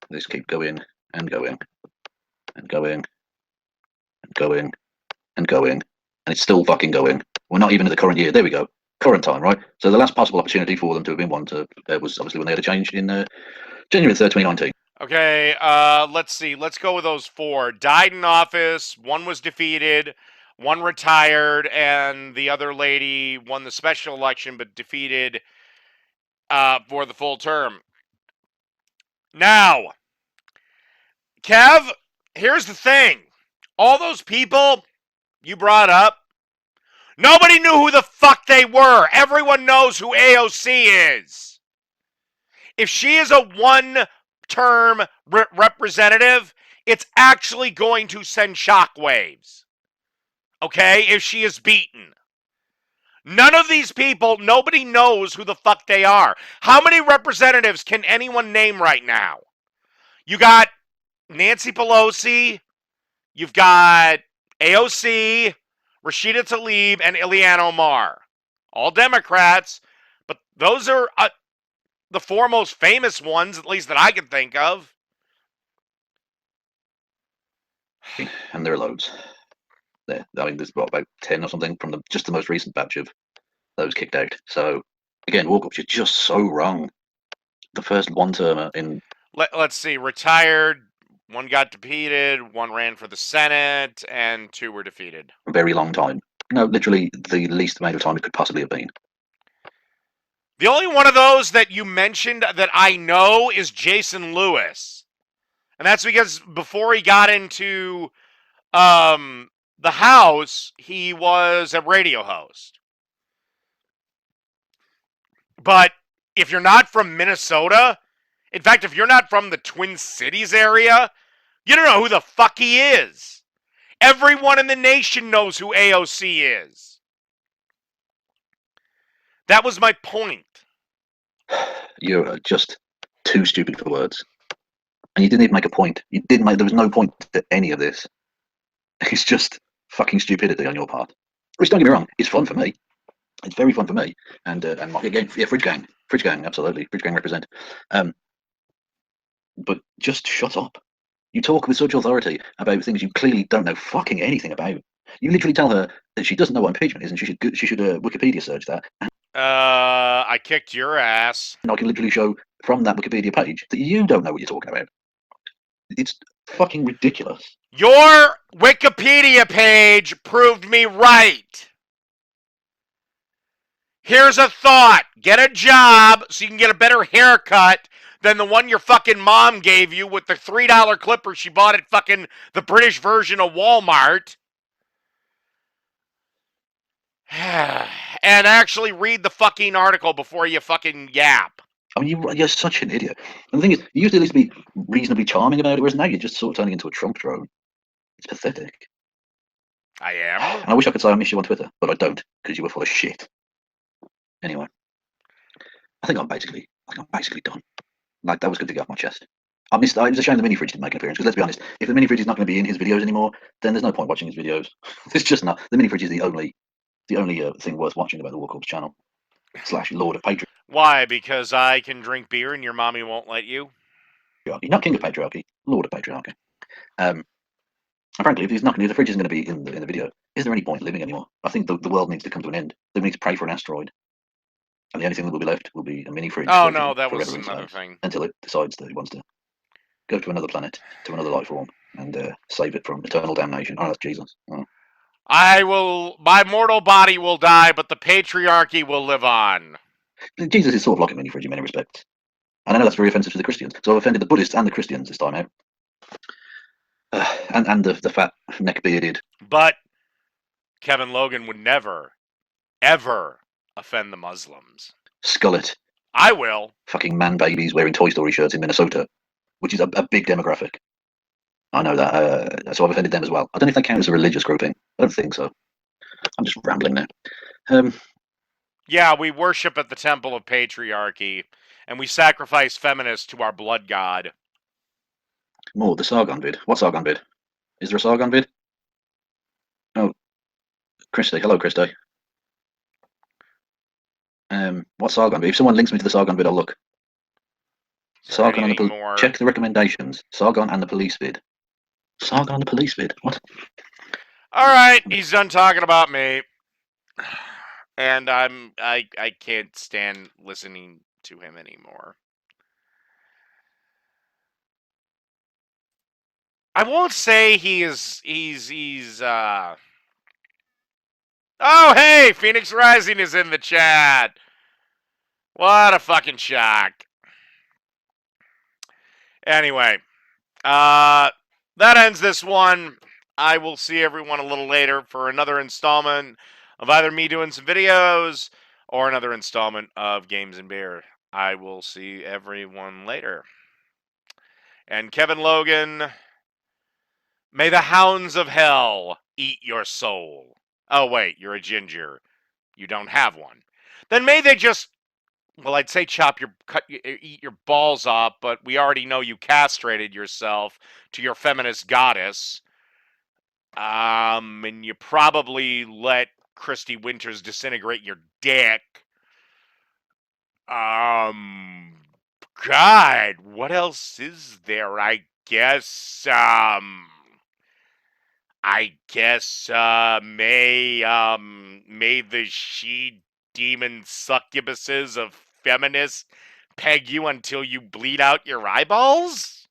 Let's keep going and going and going and going and going, and it's still fucking going. We're not even at the current year. There we go. Current time, right? So the last possible opportunity for them to have been one to was obviously when they had a change in January 3rd, 2019. Okay, let's see. Let's go with those 4. Died in office, 1 was defeated, 1 retired, and the other lady won the special election but defeated for the full term. Now, Kev, here's the thing. All those people you brought up, nobody knew who the fuck they were. Everyone knows who AOC is. If she is a one-term representative, it's actually going to send shockwaves. Okay? If she is beaten. None of these people, nobody knows who the fuck they are. How many representatives can anyone name right now? You got Nancy Pelosi, you've got AOC, Rashida Tlaib, and Ilhan Omar. All Democrats, but those are the 4 most famous ones, at least that I can think of. And there are loads. There, I mean, there's about 10 or something from just the most recent batch of those kicked out. So again, Warcorpse, you're just so wrong. The first one-termer in. Let's see, retired. 1 got defeated, 1 ran for the Senate, and 2 were defeated. A very long time. No, literally the least amount of time it could possibly have been. The only one of those that you mentioned that I know is Jason Lewis. And that's because before he got into the House, he was a radio host. But if you're not from Minnesota, in fact, if you're not from the Twin Cities area, you don't know who the fuck he is. Everyone in the nation knows who AOC is. That was my point. You're just too stupid for words. And you didn't even make a point. You didn't make. There was no point to any of this. It's just fucking stupidity on your part. Which, don't get me wrong, it's fun for me. It's very fun for me. And again, yeah, Fridge Gang, absolutely. Fridge Gang represent. But just shut up. You talk with such authority about things you clearly don't know fucking anything about. You literally tell her that she doesn't know what impeachment is, and she should Wikipedia search that. I kicked your ass. And I can literally show from that Wikipedia page that you don't know what you're talking about. It's fucking ridiculous. Your Wikipedia page proved me right. Here's a thought. Get a job so you can get a better haircut than the one your fucking mom gave you with the $3 clipper she bought at fucking the British version of Walmart. And actually read the fucking article before you fucking yap. I mean, you're such an idiot. And the thing is, you used to at least be reasonably charming about it, whereas now you're just sort of turning into a Trump drone. It's pathetic. I am. And I wish I could say I miss you on Twitter, but I don't, because you were full of shit. Anyway, I think I'm basically done. Like, that was good to get off my chest. I was a shame the mini fridge didn't make an appearance, because let's be honest, if the mini fridge is not going to be in his videos anymore, then there's no point watching his videos. It's just not. The mini fridge is the only thing worth watching about the Warcorpse channel / Lord of Patriarchy. Why? Because I can drink beer and your mommy won't let you? Not King of Patriarchy, Lord of Patriarchy. And frankly, if the fridge isn't going to be in the video, is there any point living anymore? I think the world needs to come to an end. We need to pray for an asteroid. And the only thing that will be left will be a mini fridge. Oh no, that was another thing. Until it decides that it wants to go to another planet, to another life form, and save it from eternal damnation. Oh, that's Jesus. Oh. My mortal body will die, but the patriarchy will live on. Jesus is sort of like a mini fridge in many respects. And I know that's very offensive to the Christians. So I've offended the Buddhists and the Christians this time out. And the fat neck bearded. But Kevin Logan would never, ever offend the Muslims. Skullet. I will. Fucking man babies wearing Toy Story shirts in Minnesota, which is a big demographic. I know that. So I've offended them as well. I don't know if they count as a religious grouping. I don't think so. I'm just rambling now. Yeah, we worship at the temple of patriarchy, and we sacrifice feminists to our blood god. More the Sargon vid. What Sargon vid? Is there a Sargon vid? Oh, Christy. Hello, Christy. What Sargon vid? If someone links me to the Sargon vid, I'll look. Sargon and the more? Check the recommendations. Sargon and the police vid. Sargon and the police vid. What? All right, he's done talking about me, and I can't stand listening to him anymore. I won't say he's Oh, hey, Phoenix Rising is in the chat. What a fucking shock. Anyway, that ends this one. I will see everyone a little later for another installment of either me doing some videos or another installment of Games and Beer. I will see everyone later. And Kevin Logan, may the hounds of hell eat your soul. Oh, wait, you're a ginger. You don't have one. Then may they just, well, I'd say eat your balls off, but we already know you castrated yourself to your feminist goddess. And you probably let Christy Winters disintegrate your dick. God, what else is there? I guess may the she-demon succubuses of feminists peg you until you bleed out your eyeballs?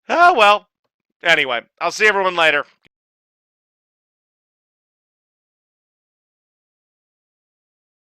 Oh, well. Anyway, I'll see everyone later.